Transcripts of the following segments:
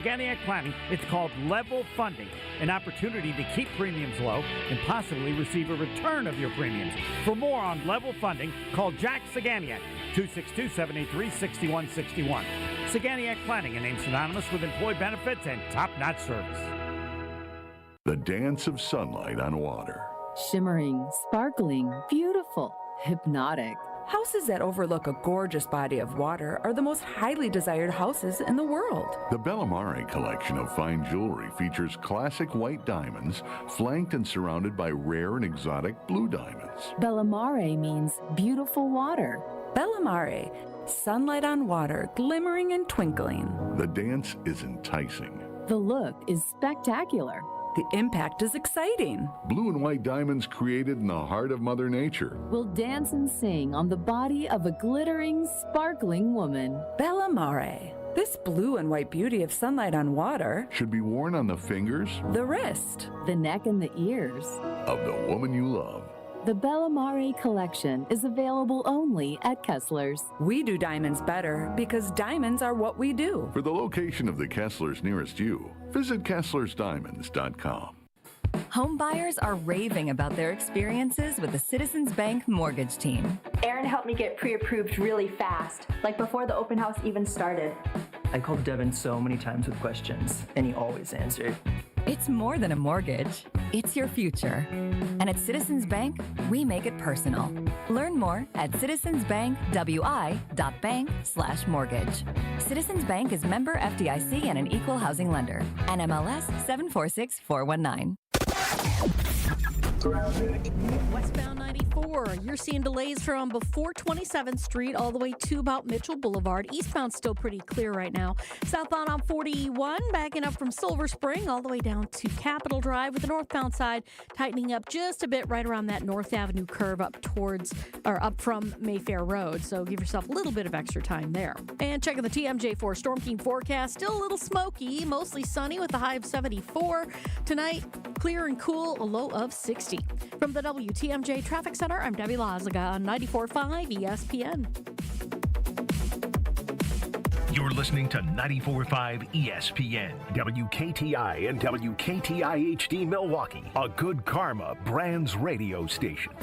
Organic planning, it's called level funding, an opportunity to keep premiums low and possibly receive a return of your premiums. For more on level funding, call Jack Saganiak, 262-783-6161. Saganiak Planning, a name synonymous with employee benefits and top-notch service. The dance of sunlight on water. Shimmering, sparkling, beautiful, hypnotic. Houses that overlook a gorgeous body of water are the most highly desired houses in the world. The Bellamare collection of fine jewelry features classic white diamonds, flanked and surrounded by rare and exotic blue diamonds. Bellamare means beautiful water. Bellamare, sunlight on water, glimmering and twinkling. The dance is enticing. The look is spectacular. The impact is exciting. Blue and white diamonds created in the heart of Mother Nature. Will dance and sing on the body of a glittering, sparkling woman. Bellamare. This blue and white beauty of sunlight on water Should be worn on the fingers the wrist, the neck and the ears. of the woman you love. The Bellamare collection is available only at Kessler's. We do diamonds better because diamonds are what we do. For the location of the Kesslers nearest you, visit KesslersDiamonds.com. Home buyers are raving about their experiences with the Citizens Bank mortgage team. Aaron helped me get pre-approved really fast, like before the open house even started. I called Devin so many times with questions, and he always answered. It's more than a mortgage. It's your future. And at Citizens Bank, we make it personal. Learn more at citizensbankwi.bank/mortgage. Citizens Bank is member FDIC and an equal housing lender. NMLS 746419. Westbound 94, you're seeing delays from before 27th Street all the way to about Mitchell Boulevard. Eastbound still pretty clear right now. Southbound on 41, backing up from Silver Spring all the way down to Capitol Drive, with the northbound side tightening up just a bit right around that North Avenue curve up from Mayfair Road. So give yourself a little bit of extra time there. And checking the TMJ4 Storm King forecast, still a little smoky, mostly sunny with a high of 74. Tonight, clear and cool, a low of 60. From the WTMJ Traffic Center, I'm Debbie Lazaga on 94.5 ESPN. You're listening to 94.5 ESPN, WKTI and WKTI-HD Milwaukee, a Good Karma Brands radio station.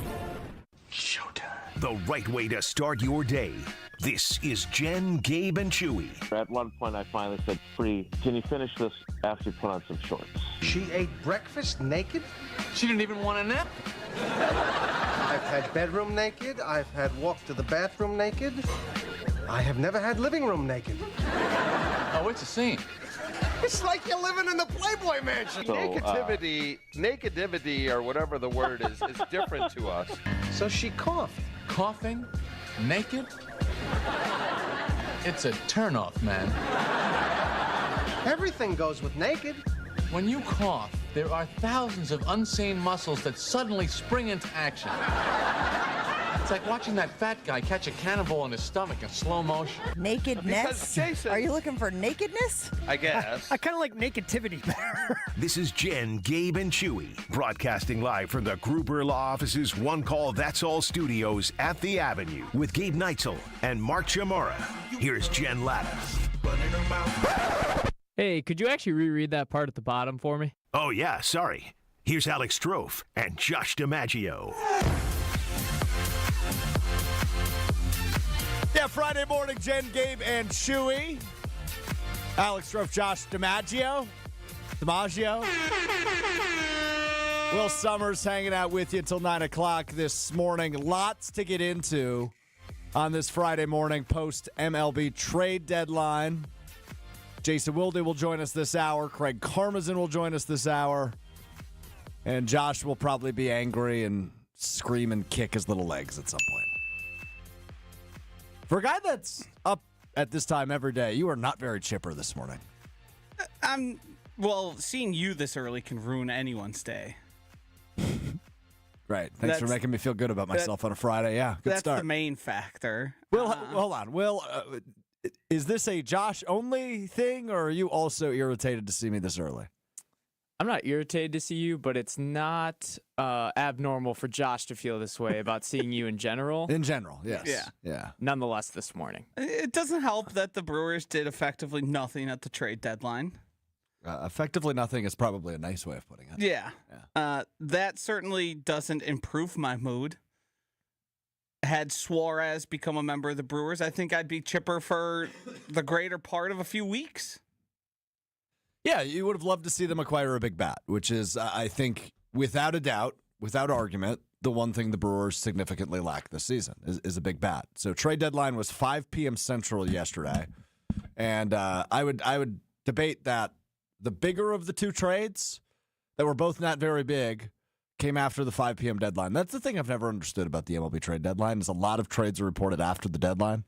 Showtime. The right way to start your day. This is Jen, Gabe, and Chewy. At one point, I finally said, "Free, can you finish this after you put on some shorts?" She ate breakfast naked? She didn't even want a nap. I've had bedroom naked. I've had walk to the bathroom naked. I have never had living room naked. Oh, it's a scene. It's like you're living in the Playboy Mansion. So, Nakedivity, or whatever the word is different to us. So she coughed. Coughing? Naked? It's a turnoff, man. Everything goes with naked. When you cough, there are thousands of unseen muscles that suddenly spring into action. It's like watching that fat guy catch a cannonball in his stomach in slow motion. Nakedness? Jason, are you looking for nakedness? I guess. I kind of like nakedivity better. This is Jen, Gabe, and Chewy, broadcasting live from the Gruber Law Office's One Call That's All studios at the Avenue with Gabe Neitzel and Mark Chamorro. Here's Jen Latta. Hey, could you actually reread that part at the bottom for me? Oh, yeah, sorry. Here's Alex Strofe and Josh DiMaggio. Yeah, Friday morning, Jen, Gabe, and Chewy. Alex Strofe, Josh DiMaggio. Will Summers hanging out with you until 9 o'clock this morning. Lots to get into on this Friday morning post-MLB trade deadline. Jason Wilde will join us this hour. Craig Karmazin will join us this hour. And Josh will probably be angry and scream and kick his little legs at some point. For a guy that's up at this time every day, you are not very chipper this morning. Well, seeing you this early can ruin anyone's day. Right. Thanks for making me feel good about myself on a Friday. Yeah, good start. That's the main factor. Will, hold on. Will, is this a Josh-only thing, or are you also irritated to see me this early? I'm not irritated to see you, but it's not abnormal for Josh to feel this way about seeing you in general. In general, yes. Yeah. Nonetheless, this morning. It doesn't help that the Brewers did effectively nothing at the trade deadline. Effectively nothing is probably a nice way of putting it. Yeah. That certainly doesn't improve my mood. Had Suarez become a member of the Brewers, I think I'd be chipper for the greater part of a few weeks. Yeah, you would have loved to see them acquire a big bat, which is, I think, without a doubt, without argument, the one thing the Brewers significantly lack this season is a big bat. So trade deadline was 5 p.m. Central yesterday, and I would debate that the bigger of the two trades that were both not very big came after the 5 p.m. deadline. That's the thing I've never understood about the MLB trade deadline is a lot of trades are reported after the deadline.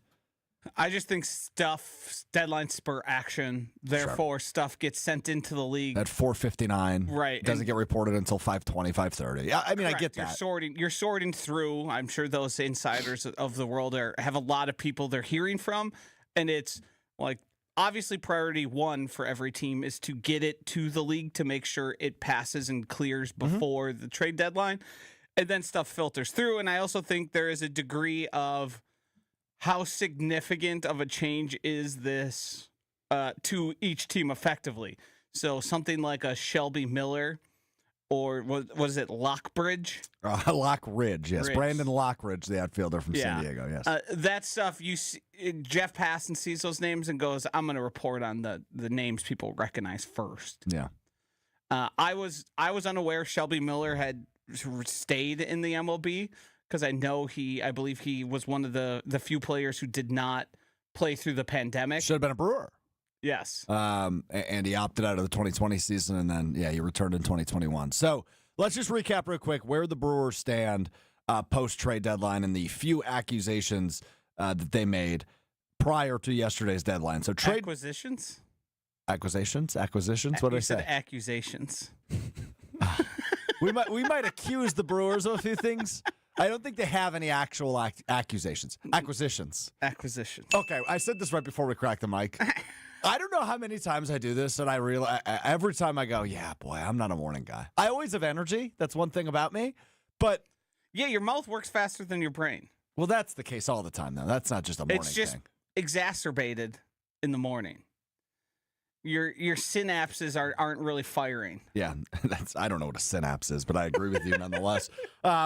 I just think deadlines spur action. Therefore, stuff gets sent into the league. At 4:59. Right. Doesn't get reported until 5:20, 5:30. Yeah, I mean, Correct. I get that. You're sorting through. I'm sure those insiders of the world have a lot of people they're hearing from. And it's like, obviously, priority one for every team is to get it to the league to make sure it passes and clears before the trade deadline. And then stuff filters through. And I also think there is a degree of how significant of a change is this to each team effectively. So something like a Shelby Miller or what is it, Lockbridge? Lockridge, yes. Ridge. Brandon Lockridge, the outfielder from San Diego, yes. That stuff, you see, Jeff Passan sees those names and goes, I'm going to report on the names people recognize first. Yeah. I was unaware Shelby Miller had stayed in the MLB because I believe he was one of the few players who did not play through the pandemic. Should have been a Brewer. Yes. And he opted out of the 2020 season, and then, he returned in 2021. So let's just recap real quick where the Brewers stand post-trade deadline and the few accusations that they made prior to yesterday's deadline. So trade acquisitions? Acquisitions? What did I say? Accusations. We might accuse the Brewers of a few things. I don't think they have any actual accusations. Acquisitions. Okay, I said this right before we cracked the mic. I don't know how many times I do this, and I realize every time I go, yeah, boy, I'm not a morning guy. I always have energy. That's one thing about me. But yeah, your mouth works faster than your brain. Well, that's the case all the time, though. That's not just a morning thing. It's just exacerbated in the morning. Your synapses aren't really firing. Yeah, I don't know what a synapse is, but I agree with you nonetheless.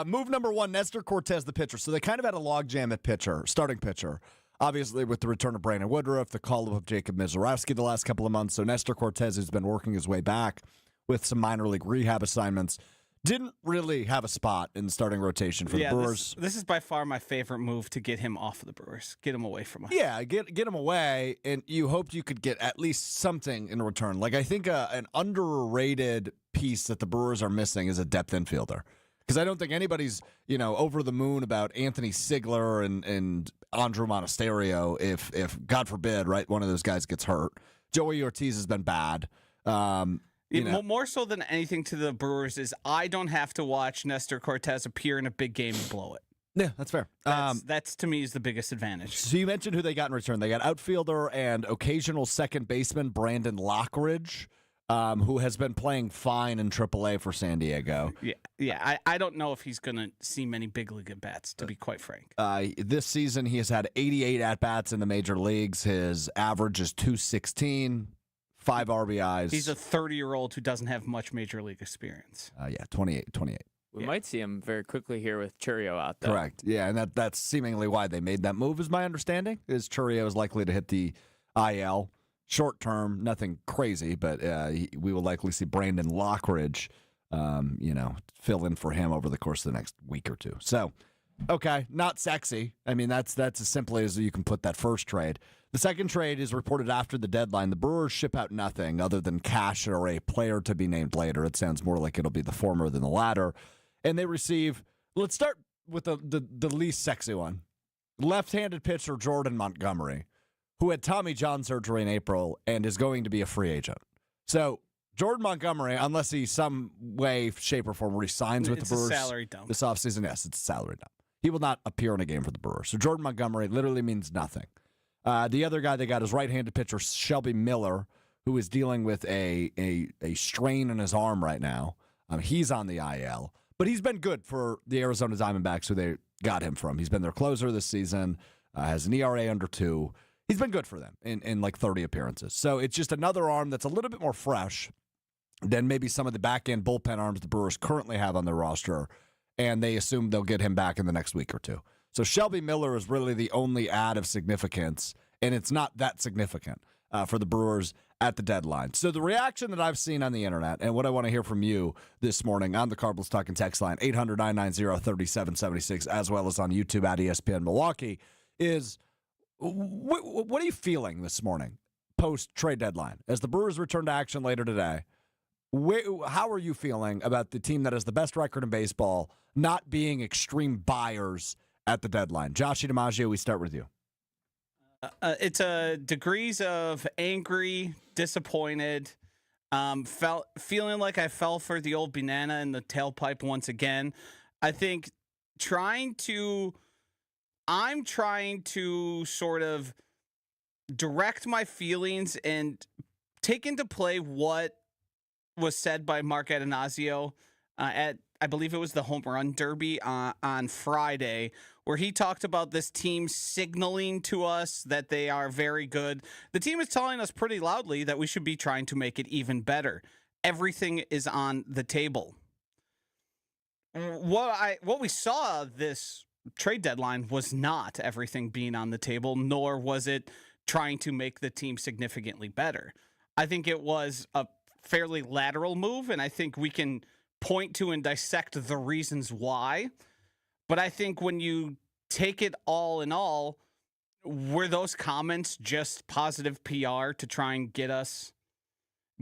Move number one, Nestor Cortez, the pitcher. So they kind of had a logjam at starting pitcher. Obviously, with the return of Brandon Woodruff, the call-up of Jacob Mizorowski the last couple of months. So Nestor Cortez, who's been working his way back with some minor league rehab assignments, didn't really have a spot in the starting rotation for the Brewers. This is by far my favorite move to get him off of the Brewers. Get him away from us. Yeah, get him away, and you hoped you could get at least something in return. Like, I think an underrated piece that the Brewers are missing is a depth infielder. Because I don't think anybody's, over the moon about Anthony Sigler and Andrew Monasterio if God forbid, right, one of those guys gets hurt. Joey Ortiz has been bad. More so than anything to the Brewers is I don't have to watch Nestor Cortez appear in a big game and blow it. Yeah, that's fair. That's to me is the biggest advantage. So you mentioned who they got in return. They got outfielder and occasional second baseman Brandon Lockridge, who has been playing fine in AAA for San Diego. Yeah. I don't know if he's going to see many big league at-bats, to be quite frank. This season, he has had 88 at-bats in the major leagues. His average is .216. 5 RBIs. He's a 30-year-old who doesn't have much major league experience. 28. We might see him very quickly here with Churio out there. Correct. Yeah, and that's seemingly why they made that move, is my understanding, is Churio is likely to hit the IL. Short term, nothing crazy, but we will likely see Brandon Lockridge, fill in for him over the course of the next week or two. So, okay, not sexy. I mean, that's as simply as you can put that first trade. The second trade is reported after the deadline. The Brewers ship out nothing other than cash or a player to be named later. It sounds more like it'll be the former than the latter. And they receive, let's start with the least sexy one. Left-handed pitcher Jordan Montgomery, who had Tommy John surgery in April and is going to be a free agent. So Jordan Montgomery, unless he some way, shape, or form resigns with the Brewers a salary dump this offseason, yes, it's a salary dump. He will not appear in a game for the Brewers. So Jordan Montgomery literally means nothing. The other guy they got is right-handed pitcher Shelby Miller, who is dealing with a strain in his arm right now. He's on the IL, but he's been good for the Arizona Diamondbacks, who they got him from. He's been their closer this season, has an ERA under 2. he's been good for them in like 30 appearances. So it's just another arm that's a little bit more fresh than maybe some of the back-end bullpen arms the Brewers currently have on their roster, and they assume they'll get him back in the next week or two. So Shelby Miller is really the only add of significance, and it's not that significant for the Brewers at the deadline. So the reaction that I've seen on the internet, and what I want to hear from you this morning on the Cardinals Talking text line, 800-990-3776, as well as on YouTube at ESPN Milwaukee, is what are you feeling this morning post-trade deadline? As the Brewers return to action later today, how are you feeling about the team that has the best record in baseball not being extreme buyers at the deadline? Josh DiMaggio, we start with you. It's degrees of angry, disappointed, feeling like I fell for the old banana in the tailpipe once again. I think I'm trying to sort of direct my feelings and take into play what was said by Mark Atanasio at, I believe it was the Home Run Derby on Friday, where he talked about this team signaling to us that they are very good. The team is telling us pretty loudly that we should be trying to make it even better. Everything is on the table. What we saw this trade deadline was not everything being on the table, nor was it trying to make the team significantly better. I think it was a fairly lateral move, and I think we can point to and dissect the reasons why. But I think when you take it all in all, were those comments just positive PR to try and get us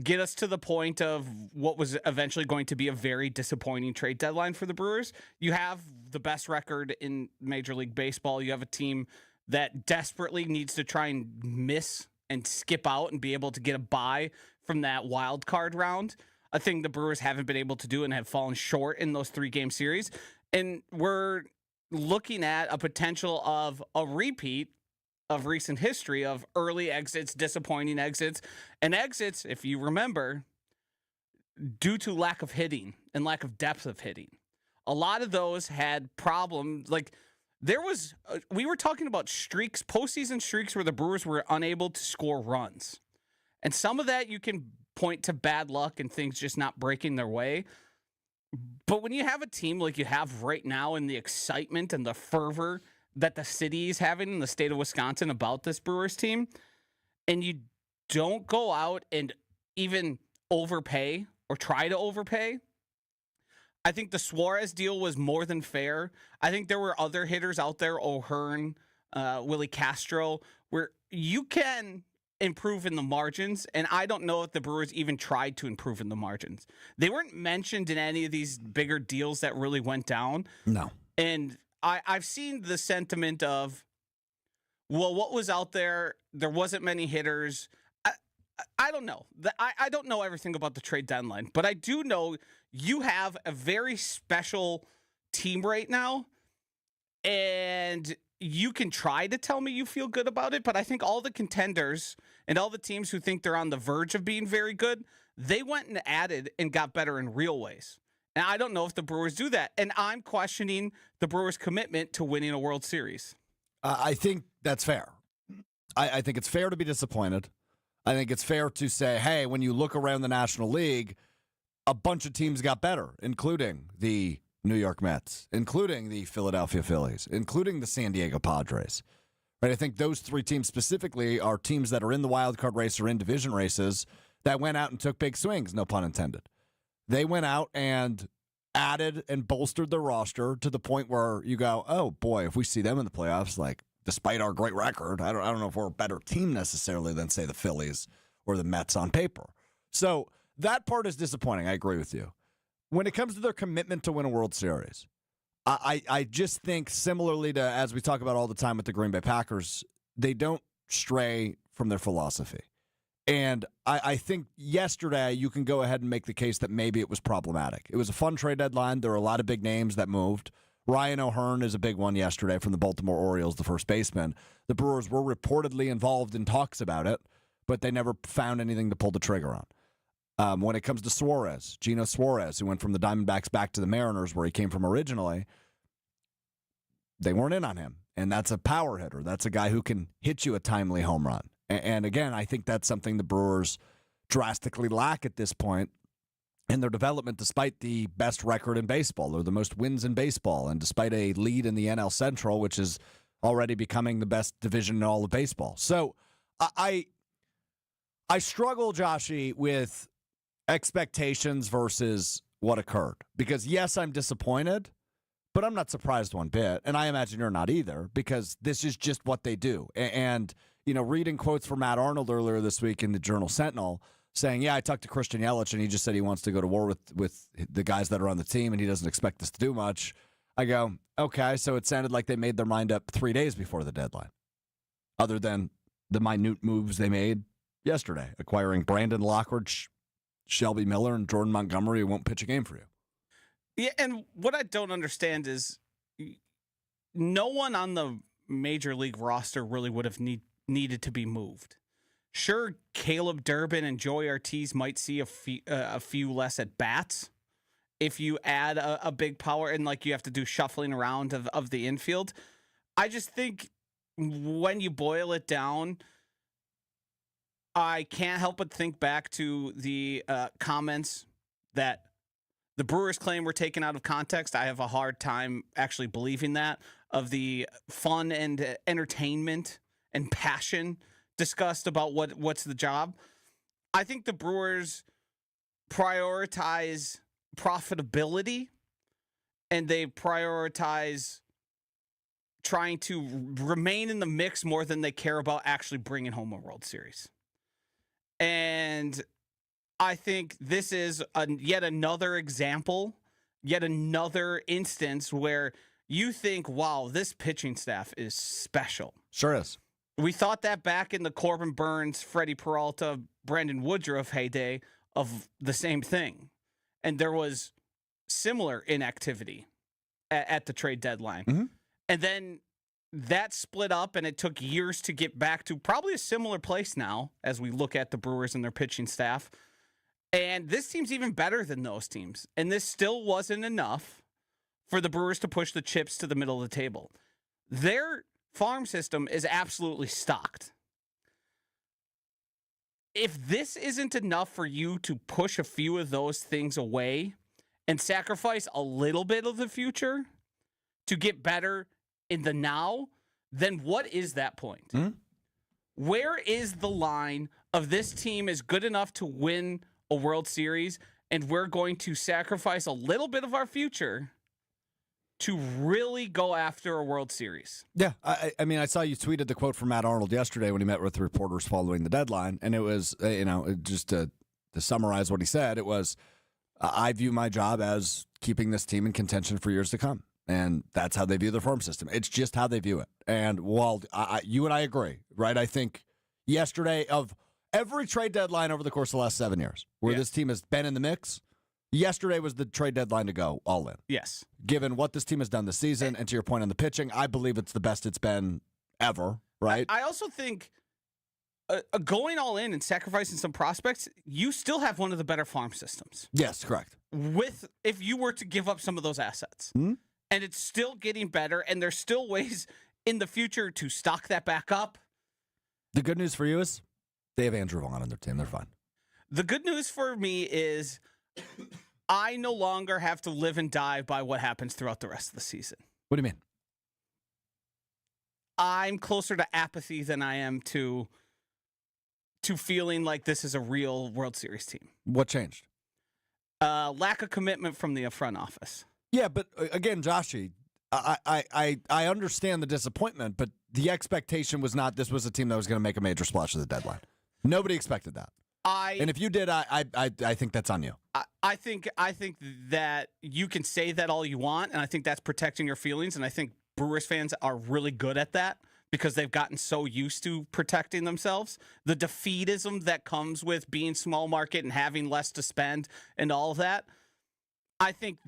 to the point of what was eventually going to be a very disappointing trade deadline for the Brewers? You have the best record in Major League Baseball. You have a team that desperately needs to try and miss and skip out and be able to get a bye from that wild card round, a thing the Brewers haven't been able to do and have fallen short in those 3-game series. And we're looking at a potential of a repeat of recent history of early exits, disappointing exits, and exits, if you remember, due to lack of hitting and lack of depth of hitting. A lot of those had problems. Like we were talking about streaks, postseason streaks where the Brewers were unable to score runs. And some of that you can point to bad luck and things just not breaking their way. But when you have a team like you have right now and the excitement and the fervor that the city is having in the state of Wisconsin about this Brewers team, and you don't go out and even overpay or try to overpay, I think the Suarez deal was more than fair. I think there were other hitters out there, O'Hearn, Willie Castro, where you can improve in the margins, and I don't know if the Brewers even tried to improve in the margins. They weren't mentioned in any of these bigger deals that really went down. No. And I've seen the sentiment of, well, what was out there? There wasn't many hitters. I don't know. I don't know everything about the trade deadline, but I do know you have a very special team right now, and you can try to tell me you feel good about it, but I think all the contenders and all the teams who think they're on the verge of being very good, they went and added and got better in real ways. And I don't know if the Brewers do that. And I'm questioning the Brewers' commitment to winning a World Series. I think that's fair. I think it's fair to be disappointed. I think it's fair to say, hey, when you look around the National League, a bunch of teams got better, including the New York Mets, including the Philadelphia Phillies, including the San Diego Padres. Right? I think those three teams specifically are teams that are in the wild card race or in division races that went out and took big swings, no pun intended. They went out and added and bolstered their roster to the point where you go, oh boy, if we see them in the playoffs, like despite our great record, I don't know if we're a better team necessarily than say the Phillies or the Mets on paper. So that part is disappointing. I agree with you. When it comes to their commitment to win a World Series, I just think similarly to, as we talk about all the time with the Green Bay Packers, they don't stray from their philosophy. And I think yesterday you can go ahead and make the case that maybe it was problematic. It was a fun trade deadline. There were a lot of big names that moved. Ryan O'Hearn is a big one yesterday from the Baltimore Orioles, the first baseman. The Brewers were reportedly involved in talks about it, but they never found anything to pull the trigger on. When it comes to Suarez, Gino Suarez, who went from the Diamondbacks back to the Mariners where he came from originally, they weren't in on him. and that's a power hitter. That's a guy who can hit you a timely home run. And again, I think that's something the Brewers drastically lack at this point in their development, despite the best record in baseball or the most wins in baseball, and despite a lead in the NL Central, which is already becoming the best division in all of baseball. So I struggle, Joshy, with expectations versus what occurred. Because, yes, I'm disappointed, but I'm not surprised one bit. And I imagine you're not either, because this is just what they do. And, reading quotes from Matt Arnold earlier this week in the Journal-Sentinel saying, I talked to Christian Yelich, and he just said he wants to go to war with the guys that are on the team, and he doesn't expect us to do much. I go, okay, so it sounded like they made their mind up 3 days before the deadline, other than the minute moves they made yesterday, acquiring Brandon Lockwood, Shelby Miller, and Jordan Montgomery, who won't pitch a game for you. Yeah, and what I don't understand is no one on the major league roster really would have needed to be moved. Sure, Caleb Durbin and Joey Ortiz might see a few less at bats if you add a big power and like you have to do shuffling around of the infield. I just think when you boil it down, I can't help but think back to the comments that the Brewers claim were taken out of context. I have a hard time actually believing that, of the fun and entertainment and passion discussed about what's the job. I think the Brewers prioritize profitability, and they prioritize trying to remain in the mix more than they care about actually bringing home a World Series. And I think this is yet another example, yet another instance where you think, wow, this pitching staff is special. Sure is. We thought that back in the Corbin Burns, Freddie Peralta, Brandon Woodruff heyday of the same thing. And there was similar inactivity at the trade deadline. Mm-hmm. And then that split up, and it took years to get back to probably a similar place now as we look at the Brewers and their pitching staff. And this team's even better than those teams. And this still wasn't enough for the Brewers to push the chips to the middle of the table. Their farm system is absolutely stocked. If this isn't enough for you to push a few of those things away and sacrifice a little bit of the future to get better in the now, then what is that point? Mm-hmm. Where is the line of this team is good enough to win a World Series, and we're going to sacrifice a little bit of our future to really go after a World Series? Yeah, I mean, I saw you tweeted the quote from Matt Arnold yesterday when he met with reporters following the deadline, and it was, just to summarize what he said, it was, I view my job as keeping this team in contention for years to come, and that's how they view the farm system. It's just how they view it. And while you and I agree, right, I think yesterday, of every trade deadline over the course of the last 7 years where this team has been in the mix, yesterday was the trade deadline to go all in. Yes. Given what this team has done this season, and to your point on the pitching, I believe it's the best it's been ever, right? I also think going all in and sacrificing some prospects, you still have one of the better farm systems. Yes, correct. If you were to give up some of those assets. Mm-hmm. And it's still getting better, and there's still ways in the future to stock that back up. The good news for you is they have Andrew Vaughn on their team. They're fine. The good news for me is I no longer have to live and die by what happens throughout the rest of the season. What do you mean? I'm closer to apathy than I am to feeling like this is a real World Series team. What changed? Lack of commitment from the front office. Yeah, but again, Joshy, I understand the disappointment, but the expectation was not this was a team that was going to make a major splash at the deadline. Nobody expected that. And if you did, I think that's on you. I think that you can say that all you want, and I think that's protecting your feelings, and I think Brewers fans are really good at that because they've gotten so used to protecting themselves. The defeatism that comes with being small market and having less to spend and all of that. I think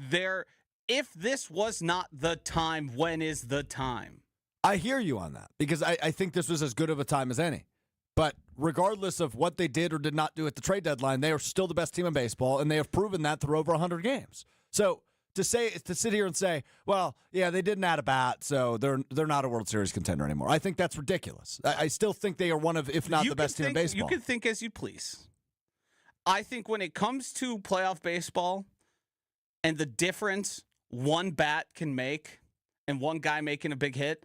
if this was not the time, when is the time? I hear you on that because I think this was as good of a time as any. But regardless of what they did or did not do at the trade deadline, they are still the best team in baseball, and they have proven that through over 100 games. So to sit here and say, well, yeah, they didn't add a bat, so they're not a World Series contender anymore. I think that's ridiculous. I still think they are one of, if not the best team in baseball. You can think as you please. I think when it comes to playoff baseball and the difference one bat can make and one guy making a big hit,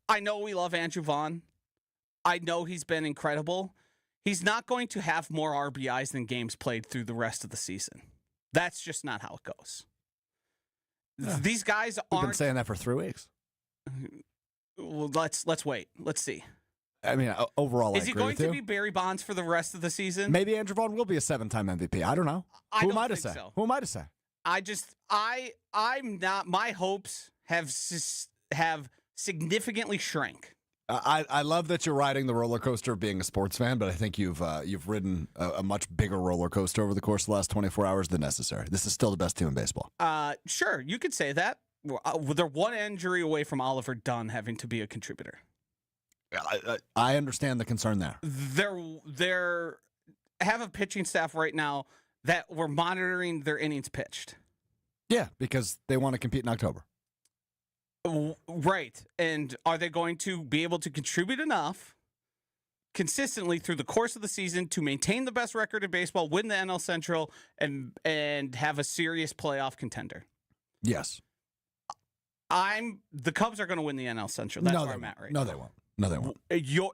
I know we love Andrew Vaughn. I know he's been incredible. He's not going to have more RBIs than games played through the rest of the season. That's just not how it goes. Yeah. These guys aren't. We've been saying that for 3 weeks. Well, let's wait. Let's see. I mean, overall, is he going to be Barry Bonds for the rest of the season? Maybe Andrew Vaughn will be a 7-time MVP. I don't know. Who am I to say? So. Who am I to say? I'm not. My hopes have significantly shrank. I love that you're riding the roller coaster of being a sports fan, but I think you've ridden a much bigger roller coaster over the course of the last 24 hours than necessary. This is still the best team in baseball. Sure, you could say that. They're one injury away from Oliver Dunn having to be a contributor. I understand the concern there. They're have a pitching staff right now that we're monitoring their innings pitched. Yeah, because they want to compete in October. Right. And are they going to be able to contribute enough consistently through the course of the season to maintain the best record in baseball, win the NL Central, and have a serious playoff contender? Yes. The Cubs are going to win the NL Central. That's where I'm at right now. No, they won't.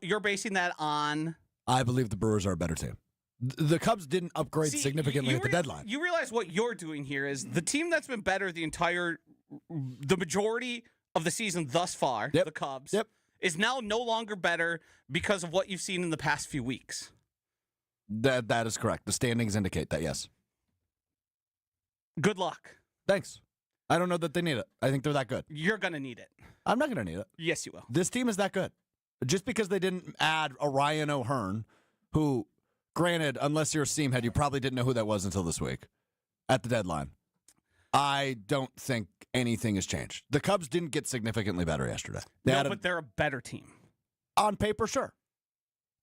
You're basing that on? I believe the Brewers are a better team. The Cubs didn't upgrade significantly at the deadline. You realize what you're doing here is the team that's been better the majority of the season thus far, the Cubs, is now no longer better because of what you've seen in the past few weeks. That is correct. The standings indicate that, yes. Good luck. Thanks. I don't know that they need it. I think they're that good. You're going to need it. I'm not going to need it. Yes, you will. This team is that good. Just because they didn't add Orion O'Hearn, who, granted, unless you're a seamhead, you probably didn't know who that was until this week at the deadline. I don't think anything has changed. The Cubs didn't get significantly better yesterday. But they're a better team. On paper, sure.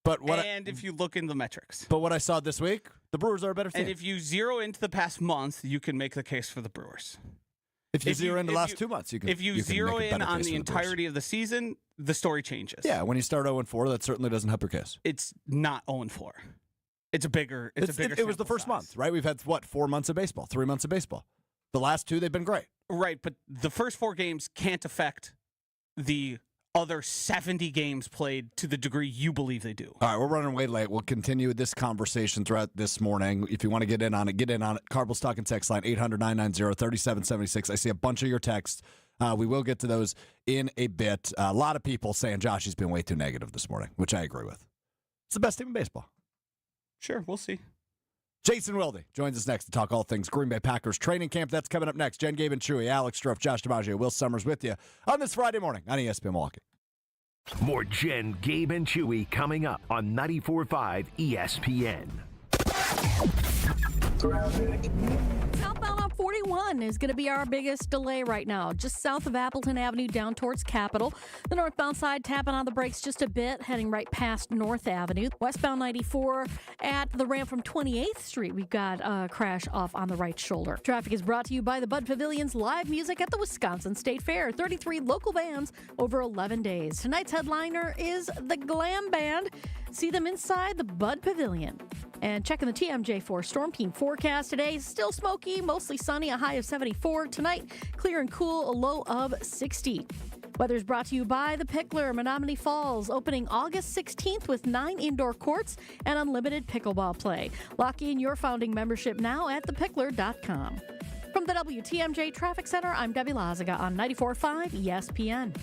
But if you look in the metrics. But what I saw this week, the Brewers are a better team. And if you zero into the past month, you can make the case for the Brewers. If you zero in the last 2 months, you can. If you zero in on the entirety of the season, the story changes. Yeah, when you start 0-4, that certainly doesn't help your case. It's not 0-4. It's a bigger. It was the first month, right? We've had 4 months of baseball, 3 months of baseball. The last 2, they've been great. Right, but the first 4 games can't affect the other 70 games played to the degree you believe they do. All right, we're running way late. We'll continue this conversation throughout this morning. If you want to get in on it, get in on it. Carble's Talking text line, 800-990-3776. I see a bunch of your texts. We will get to those in a bit. A lot of people saying Josh has been way too negative this morning, which I agree with. It's the best team in baseball. Sure, we'll see. Jason Wilde joins us next to talk all things Green Bay Packers training camp. That's coming up next. Jen, Gabe, and Chewy, Alex Strouf, Josh DiMaggio, Will Summers with you on this Friday morning on ESPN Milwaukee. More Jen, Gabe, and Chewy coming up on 94.5 ESPN. Southbound on 41 is going to be our biggest delay right now, just south of Appleton Avenue down towards Capitol. The northbound side tapping on the brakes just a bit, heading right past North Avenue. Westbound 94 at the ramp from 28th Street, we've got a crash off on the right shoulder. Traffic is brought to you by the Bud Pavilion's live music at the Wisconsin State Fair. 33 local bands over 11 days. Tonight's headliner is the Glam Band. See them inside the Bud Pavilion. And checking the TMJ4 Storm Team forecast today, still smoky, mostly sunny, a high of 74. Tonight, clear and cool, a low of 60. Weather's brought to you by The Pickler, Menominee Falls, opening August 16th with 9 indoor courts and unlimited pickleball play. Lock in your founding membership now at thepickler.com. From the WTMJ Traffic Center, I'm Debbie Lazaga on 94.5 ESPN.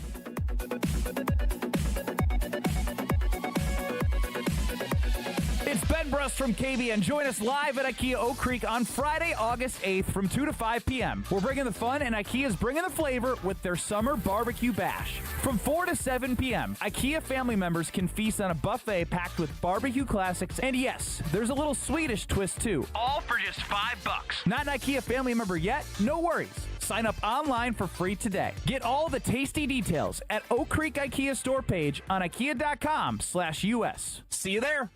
It's Ben Brust from KBN. Join us live at IKEA Oak Creek on Friday, August 8th from 2 to 5 p.m. We're bringing the fun, and IKEA's bringing the flavor with their Summer Barbecue Bash. From 4 to 7 p.m., IKEA family members can feast on a buffet packed with barbecue classics. And yes, there's a little Swedish twist, too. All for just $5. Not an IKEA family member yet? No worries. Sign up online for free today. Get all the tasty details at Oak Creek IKEA store page on IKEA.com/US. See you there.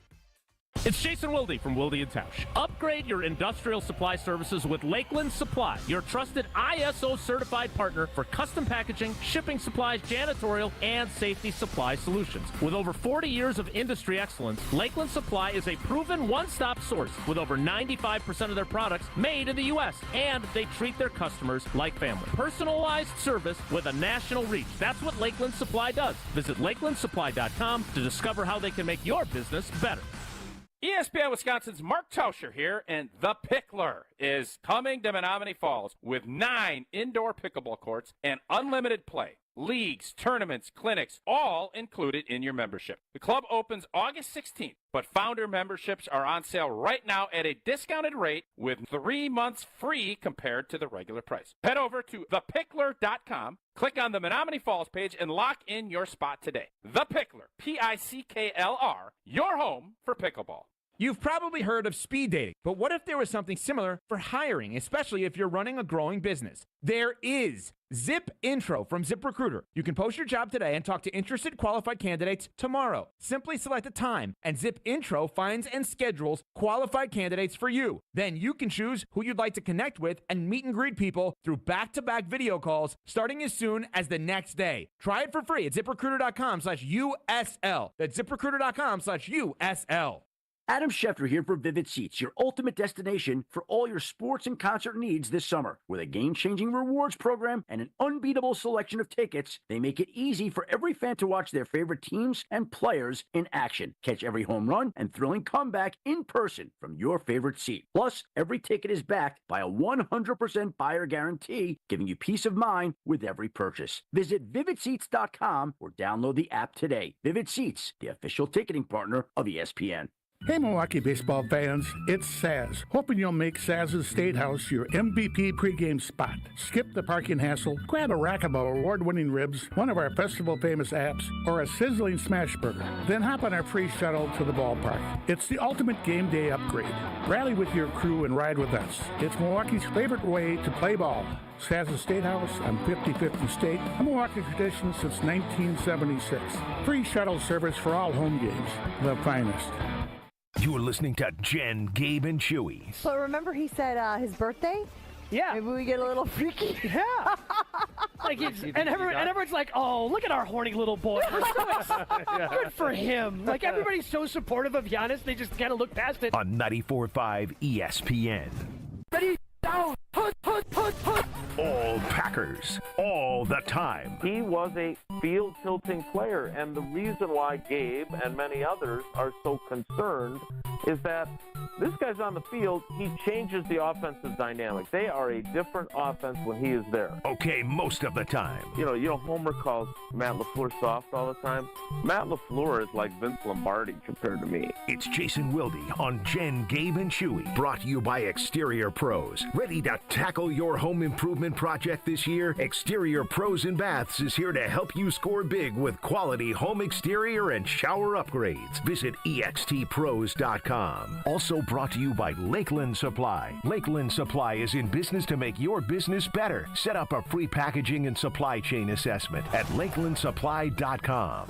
It's Jason Wilde from Wilde & Tausch. Upgrade your industrial supply services with Lakeland Supply, your trusted ISO-certified partner for custom packaging, shipping supplies, janitorial, and safety supply solutions. With over 40 years of industry excellence, Lakeland Supply is a proven one-stop source with over 95% of their products made in the U.S., and they treat their customers like family. Personalized service with a national reach. That's what Lakeland Supply does. Visit LakelandSupply.com to discover how they can make your business better. ESPN Wisconsin's Mark Tauscher here, and The Pickler is coming to Menominee Falls with 9 indoor pickleball courts and unlimited play. Leagues, tournaments, clinics, all included in your membership. The club opens August 16th, but founder memberships are on sale right now at a discounted rate with 3 months free compared to the regular price. Head over to thepickler.com, click on the Menominee Falls page, and lock in your spot today. The Pickler, P-I-C-K-L-R, your home for pickleball. You've probably heard of speed dating, but what if there was something similar for hiring, especially if you're running a growing business? There is Zip Intro from ZipRecruiter. You can post your job today and talk to interested qualified candidates tomorrow. Simply select a time, and Zip Intro finds and schedules qualified candidates for you. Then you can choose who you'd like to connect with and meet and greet people through back-to-back video calls starting as soon as the next day. Try it for free at ZipRecruiter.com/USL. That's ZipRecruiter.com/USL. Adam Schefter here for Vivid Seats, your ultimate destination for all your sports and concert needs this summer. With a game-changing rewards program and an unbeatable selection of tickets, they make it easy for every fan to watch their favorite teams and players in action. Catch every home run and thrilling comeback in person from your favorite seat. Plus, every ticket is backed by a 100% buyer guarantee, giving you peace of mind with every purchase. Visit VividSeats.com or download the app today. Vivid Seats, the official ticketing partner of ESPN. Hey Milwaukee baseball fans, it's Saz. Hoping you'll make Saz's State House your MVP pregame spot. Skip the parking hassle, grab a rack of award-winning ribs, one of our festival-famous apps, or a sizzling smash burger. Then hop on our free shuttle to the ballpark. It's the ultimate game day upgrade. Rally with your crew and ride with us. It's Milwaukee's favorite way to play ball. Saz's State House on 5050 State, a Milwaukee tradition since 1976. Free shuttle service for all home games. The finest. You're listening to Jen, Gabe, and Chewy. But remember he said his birthday? Yeah. Maybe we get a little freaky. Yeah. Everyone's like, oh, look at our horny little boy. We're so good for him. Like, everybody's so supportive of Giannis, they just kind of look past it. On 94.5 ESPN. Ready, down, put. All Packers, all the time. He was a field-tilting player, and the reason why Gabe and many others are so concerned is that this guy's on the field, he changes the offensive dynamic. They are a different offense when he is there. Okay, most of the time. You know, Homer calls Matt LaFleur soft all the time. Matt LaFleur is like Vince Lombardi compared to me. It's Jason Wilde on Jen, Gabe, and Chewy. Brought to you by Exterior Pros. Ready to tackle your home improvement project this year? Exterior Pros and Baths is here to help you score big with quality home exterior and shower upgrades. Visit extpros.com. Also brought to you by Lakeland Supply. Lakeland Supply is in business to make your business better. Set up a free packaging and supply chain assessment at lakelandsupply.com.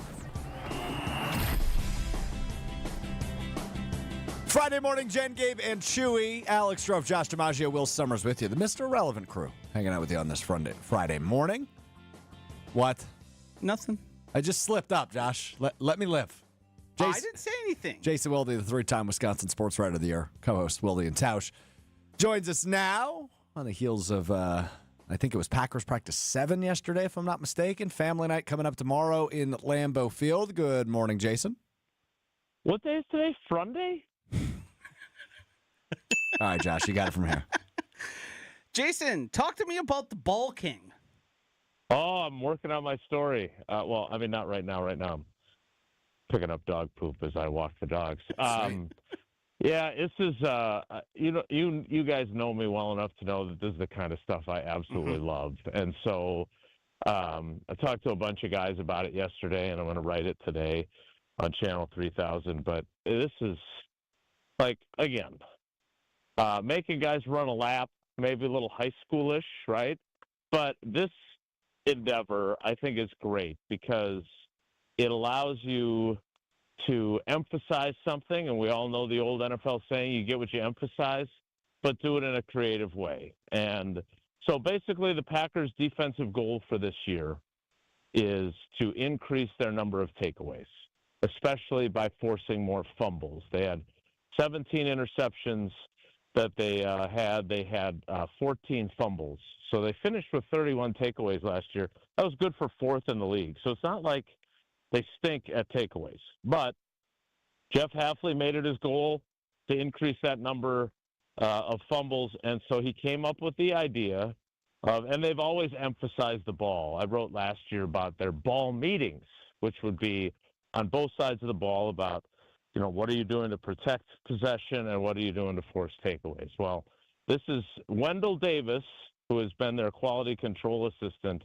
Friday morning, Jen, Gabe, and Chewy. Alex Strofe, Josh DiMaggio, Will Summers with you. The Mr. Irrelevant crew hanging out with you on this Friday morning. What? Nothing. I just slipped up, Josh. Let me live. I didn't say anything. Jason Wilde, the three-time Wisconsin Sports Writer of the Year, co-host Wilde and Tausch, joins us now on the heels of, I think it was Packers practice 7 yesterday, if I'm not mistaken. Family night coming up tomorrow in Lambeau Field. Good morning, Jason. What day is today? Friday? All right, Josh, you got it from here. Jason, talk to me about the Ball King. Oh, I'm working on my story. Well, I mean, not right now. Right now, I'm picking up dog poop as I walk the dogs. Yeah, this is, you guys know me well enough to know that this is the kind of stuff I absolutely love. And so I talked to a bunch of guys about it yesterday, and I'm going to write it today on Channel 3000. But this is, like, again, making guys run a lap, maybe a little high schoolish, right? But this endeavor, I think, is great because it allows you to emphasize something, and we all know the old NFL saying, you get what you emphasize, but do it in a creative way. And so basically the Packers' defensive goal for this year is to increase their number of takeaways, especially by forcing more fumbles. They had 17 interceptions that they had. They had 14 fumbles. So they finished with 31 takeaways last year. That was good for fourth in the league. So it's not like they stink at takeaways. But Jeff Hafley made it his goal to increase that number of fumbles, and so he came up with the idea of, and they've always emphasized the ball. I wrote last year about their ball meetings, which would be on both sides of the ball about, what are you doing to protect possession and what are you doing to force takeaways? Well, this is Wendell Davis, who has been their quality control assistant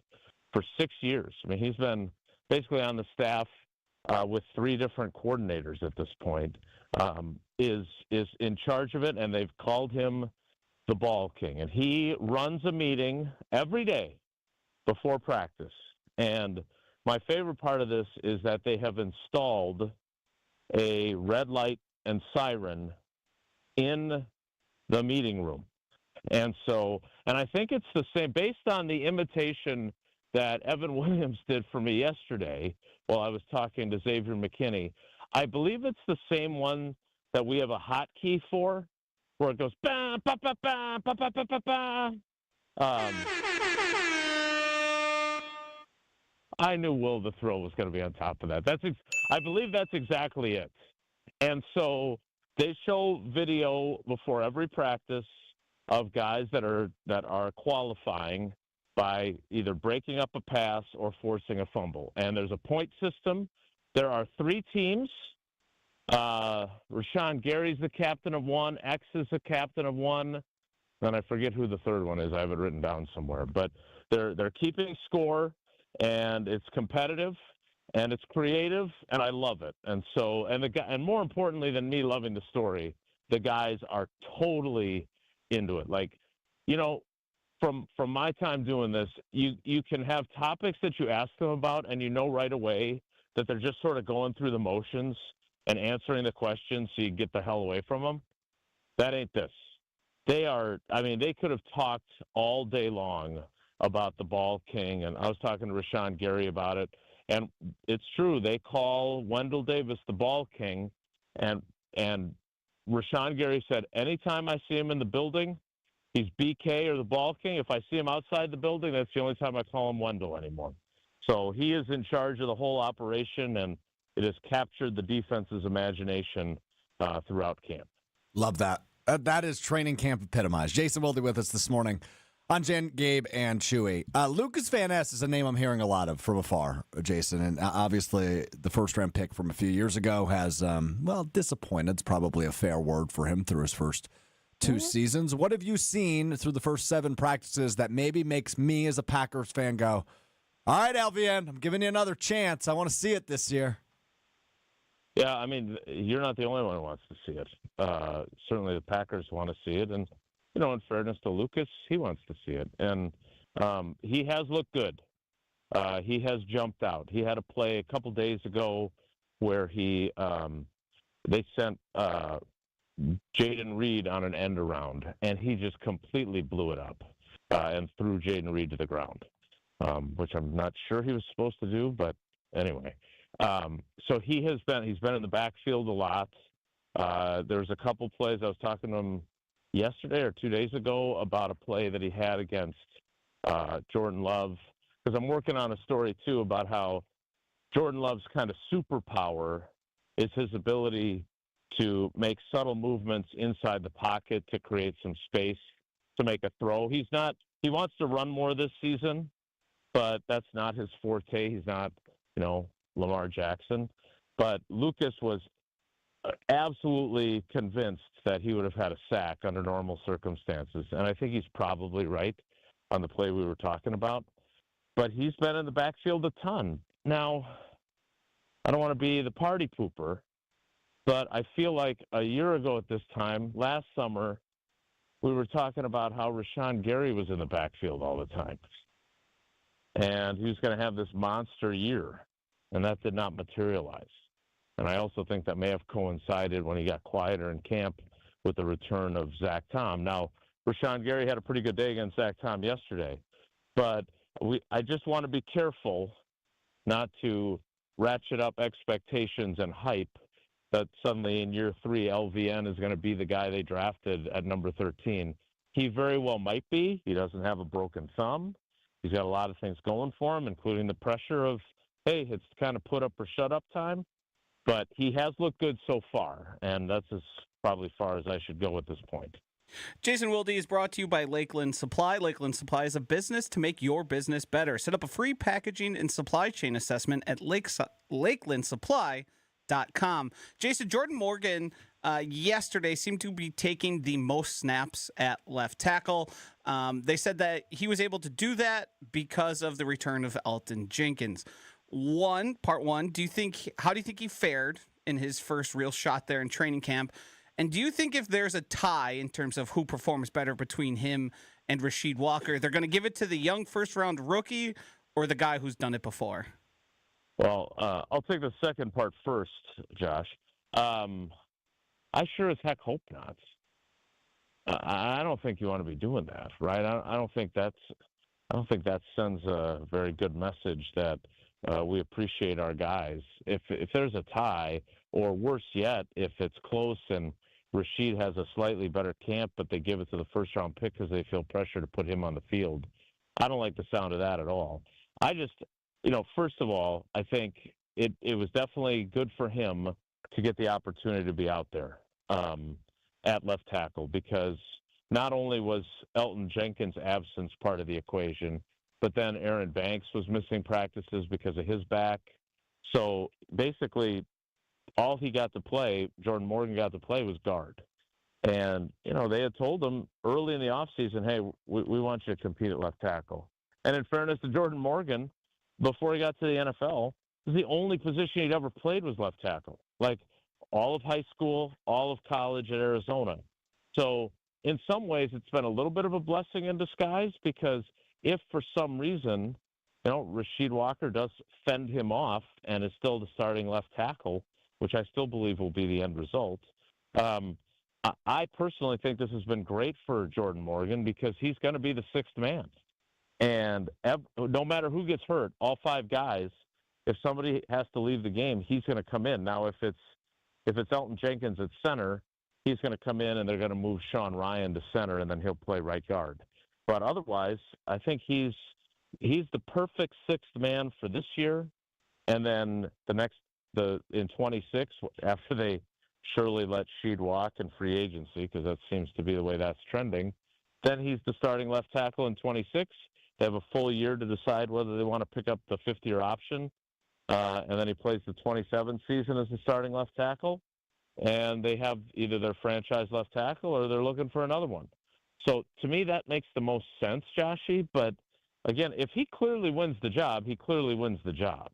for 6 years. I mean, he's been basically on the staff with 3 different coordinators at this point, is in charge of it, and they've called him the Ball King. And he runs a meeting every day before practice. And my favorite part of this is that they have installed a red light and siren in the meeting room. And I think it's the same, based on the imitation that Evan Williams did for me yesterday while I was talking to Xavier McKinney. I believe it's the same one that we have a hotkey for, where it goes, ba, ba, ba, ba, ba, ba, ba, ba, ba. I knew Will the Thrill was going to be on top of that. I believe that's exactly it. And so they show video before every practice of guys that are qualifying by either breaking up a pass or forcing a fumble. And there's a point system. There are 3 teams. Rashawn Gary's the captain of one. X is the captain of one. And I forget who the third one is. I have it written down somewhere. But they're keeping score, and it's competitive, and it's creative, and I love it. And more importantly than me loving the story, the guys are totally into it. Like, from my time doing this, you can have topics that you ask them about, and right away that they're just sort of going through the motions and answering the questions so you get the hell away from them. That ain't this. They could have talked all day long about the Ball King, and I was talking to Rashawn Gary about it, and it's true. They call Wendell Davis the Ball King, and Rashawn Gary said, anytime I see him in the building, he's BK or the Ball King. If I see him outside the building, that's the only time I call him Wendell anymore. So he is in charge of the whole operation, and it has captured the defense's imagination throughout camp. Love that. That is training camp epitomized. Jason Wilde with us this morning on Jen, Gabe, and Chewy. Lucas Van Ness is a name I'm hearing a lot of from afar, Jason. And obviously the first-round pick from a few years ago has, disappointed. It's probably a fair word for him through his first 2 seasons. What have you seen through the first 7 practices that maybe makes me as a Packers fan go, all right, LVN, I'm giving you another chance. I want to see it this year. Yeah, I mean, you're not the only one who wants to see it. Certainly the Packers want to see it. And, in fairness to Lucas, he wants to see it. And he has looked good. He has jumped out. He had a play a couple days ago where they sent Jaden Reed on an end around, and he just completely blew it up and threw Jaden Reed to the ground, which I'm not sure he was supposed to do, but anyway. So he's been in the backfield a lot. There's a couple plays. I was talking to him yesterday or 2 days ago about a play that he had against Jordan Love, because I'm working on a story too about how Jordan Love's kind of superpower is his ability to make subtle movements inside the pocket to create some space to make a throw. He wants to run more this season, but that's not his forte. He's not, Lamar Jackson. But Lucas was absolutely convinced that he would have had a sack under normal circumstances. And I think he's probably right on the play we were talking about. But he's been in the backfield a ton. Now, I don't want to be the party pooper, but I feel like a year ago at this time, last summer, we were talking about how Rashawn Gary was in the backfield all the time. And he was going to have this monster year. And that did not materialize. And I also think that may have coincided when he got quieter in camp with the return of Zach Tom. Now, Rashawn Gary had a pretty good day against Zach Tom yesterday, but I just want to be careful not to ratchet up expectations and hype that suddenly in year 3, LVN is going to be the guy they drafted at number 13. He very well might be. He doesn't have a broken thumb. He's got a lot of things going for him, including the pressure of, hey, it's kind of put up or shut up time. But he has looked good so far, and that's probably as far as I should go at this point. Jason Wilde is brought to you by Lakeland Supply. Lakeland Supply is a business to make your business better. Set up a free packaging and supply chain assessment at lakelandsupply.com. Jason, Jordan Morgan yesterday seemed to be taking the most snaps at left tackle. They said that he was able to do that because of the return of Elgton Jenkins. Part one, how do you think he fared in his first real shot there in training camp? And do you think if there's a tie in terms of who performs better between him and Rasheed Walker, they're going to give it to the young first-round rookie or the guy who's done it before? Well, I'll take the second part first, Josh. I sure as heck hope not. I don't think you want to be doing that, right? I don't think that sends a very good message that we appreciate our guys. If there's a tie, or worse yet, if it's close and Rasheed has a slightly better camp, but they give it to the first-round pick because they feel pressure to put him on the field, I don't like the sound of that at all. I just, first of all, I think it was definitely good for him to get the opportunity to be out there at left tackle, because not only was Elgton Jenkins' absence part of the equation, but then Aaron Banks was missing practices because of his back. So basically, all he got to play, Jordan Morgan got to play, was guard. And, they had told him early in the offseason, hey, we want you to compete at left tackle. And in fairness to Jordan Morgan, before he got to the NFL, the only position he'd ever played was left tackle. Like all of high school, all of college at Arizona. So in some ways, it's been a little bit of a blessing in disguise, because if for some reason, Rasheed Walker does fend him off and is still the starting left tackle, which I still believe will be the end result, I personally think this has been great for Jordan Morgan, because he's going to be the sixth man. And no matter who gets hurt, all 5 guys, if somebody has to leave the game, he's going to come in. Now, if it's Elgton Jenkins at center, he's going to come in and they're going to move Sean Ryan to center, and then he'll play right guard. But otherwise, I think he's the perfect sixth man for this year. And then in 26, after they surely let Sheed walk in free agency, because that seems to be the way that's trending, then he's the starting left tackle in 26. They have a full year to decide whether they want to pick up the 5th-year option. And then he plays the 27 season as the starting left tackle. And they have either their franchise left tackle or they're looking for another one. So to me, that makes the most sense, Joshy. But again, if he clearly wins the job, he clearly wins the job.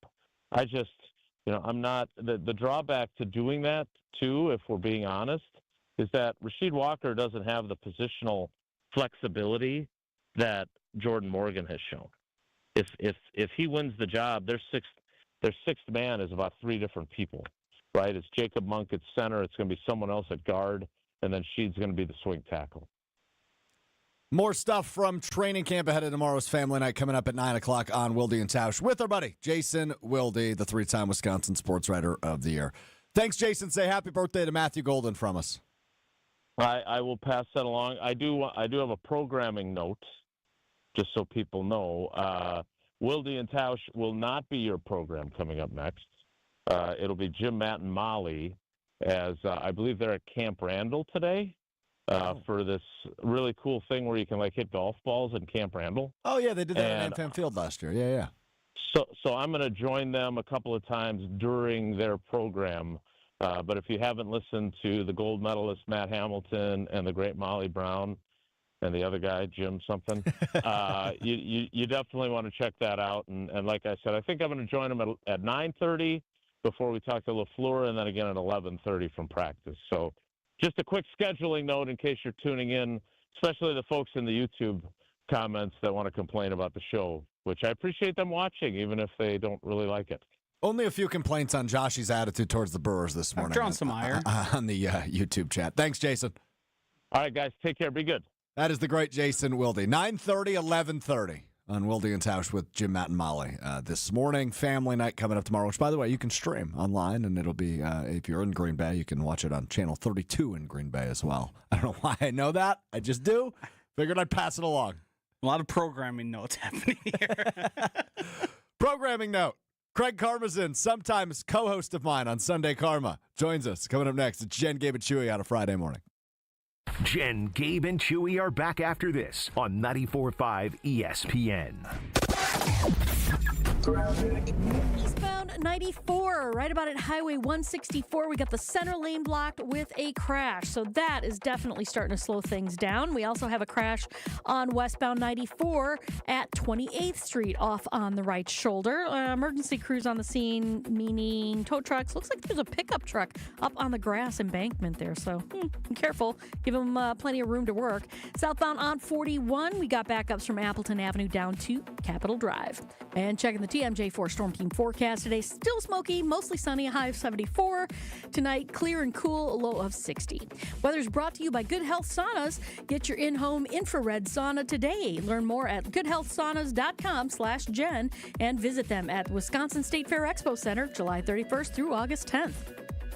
I just, I'm not, the drawback to doing that, too, if we're being honest, is that Rasheed Walker doesn't have the positional flexibility that Jordan Morgan has shown. If he wins the job, their sixth man is about 3 different people, right? It's Jacob Monk at center. It's going to be someone else at guard, and then Sheed's going to be the swing tackle. More stuff from training camp ahead of tomorrow's family night coming up at 9 o'clock on Wilde and Tausch with our buddy Jason Wilde, the 3-time Wisconsin Sports Writer of the Year. Thanks, Jason. Say happy birthday to Matthew Golden from us. I will pass that along. I do have a programming note, just so people know. Wilde and Tausch will not be your program coming up next. It'll be Jim, Matt, and Molly, as I believe they're at Camp Randall today. For this really cool thing where you can hit golf balls in Camp Randall. Oh yeah, they did that at AmFam Field last year. Yeah. So I'm going to join them a couple of times during their program. But if you haven't listened to the gold medalist Matt Hamilton and the great Molly Brown and the other guy Jim something, you definitely want to check that out. And like I said, I think I'm going to join them at 9:30 before we talk to LaFleur, and then again at 11:30 from practice. So. Just a quick scheduling note in case you're tuning in, especially the folks in the YouTube comments that want to complain about the show, which I appreciate them watching, even if they don't really like it. Only a few complaints on Joshy's attitude towards the Brewers this morning. I've drawn some ire. On the YouTube chat. Thanks, Jason. All right, guys. Take care. Be good. That is the great Jason Wilde. 9:30, 11:30 on Wilde and Tausch with Jim, Matt, and Molly. This morning, family night coming up tomorrow, which, by the way, you can stream online, and it'll be, if you're in Green Bay, you can watch it on Channel 32 in Green Bay as well. I don't know why I know that. I just do. Figured I'd pass it along. A lot of programming notes happening here. Programming note. Craig Karmazin, sometimes co-host of mine on Sunday Karma, joins us. Coming up next, it's Jen, Gabe, and Chewy on a Friday morning. Jen, Gabe, and Chewy are back after this on 94.5 ESPN. Eastbound 94, right about at Highway 164. We got the center lane blocked with a crash. So that is definitely starting to slow things down. We also have a crash on westbound 94 at 28th Street off on the right shoulder. Emergency crews on the scene, meaning tow trucks. Looks like there's a pickup truck up on the grass embankment there. So be careful. Give them plenty of room to work. Southbound on 41, we got backups from Appleton Avenue down to Capitol Drive. And checking the TMJ4 Storm Team forecast today, still smoky, mostly sunny, a high of 74. Tonight, clear and cool, a low of 60. Weather's brought to you by Good Health Saunas. Get your in-home infrared sauna today. Learn more at goodhealthsaunas.com/Jen and visit them at Wisconsin State Fair Expo Center, July 31st through August 10th.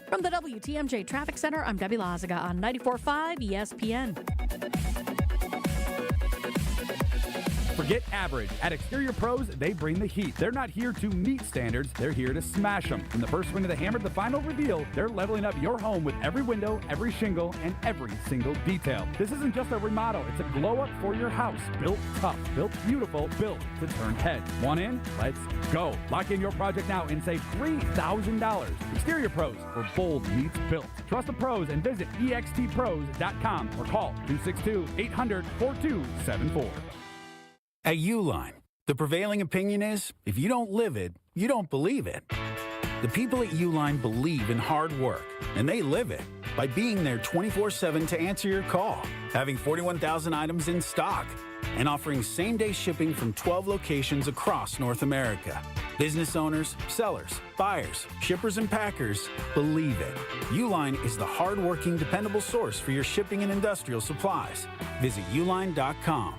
From the WTMJ Traffic Center, I'm Debbie Lazaga on 94.5 ESPN. Forget average. At Exterior Pros, they bring the heat. They're not here to meet standards. They're here to smash them. From the first swing of the hammer to the final reveal, they're leveling up your home with every window, every shingle, and every single detail. This isn't just a remodel. It's a glow-up for your house. Built tough, built beautiful, built to turn heads. Want in? Let's go. Lock in your project now and save $3,000. Exterior Pros, where bold meets built. Trust the pros and visit extpros.com or call 262-800-4274. At Uline, the prevailing opinion is, if you don't live it, you don't believe it. The people at Uline believe in hard work, and they live it by being there 24/7 to answer your call, having 41,000 items in stock, and offering same-day shipping from 12 locations across North America. Business owners, sellers, buyers, shippers, and packers believe it. Uline is the hard-working, dependable source for your shipping and industrial supplies. Visit uline.com.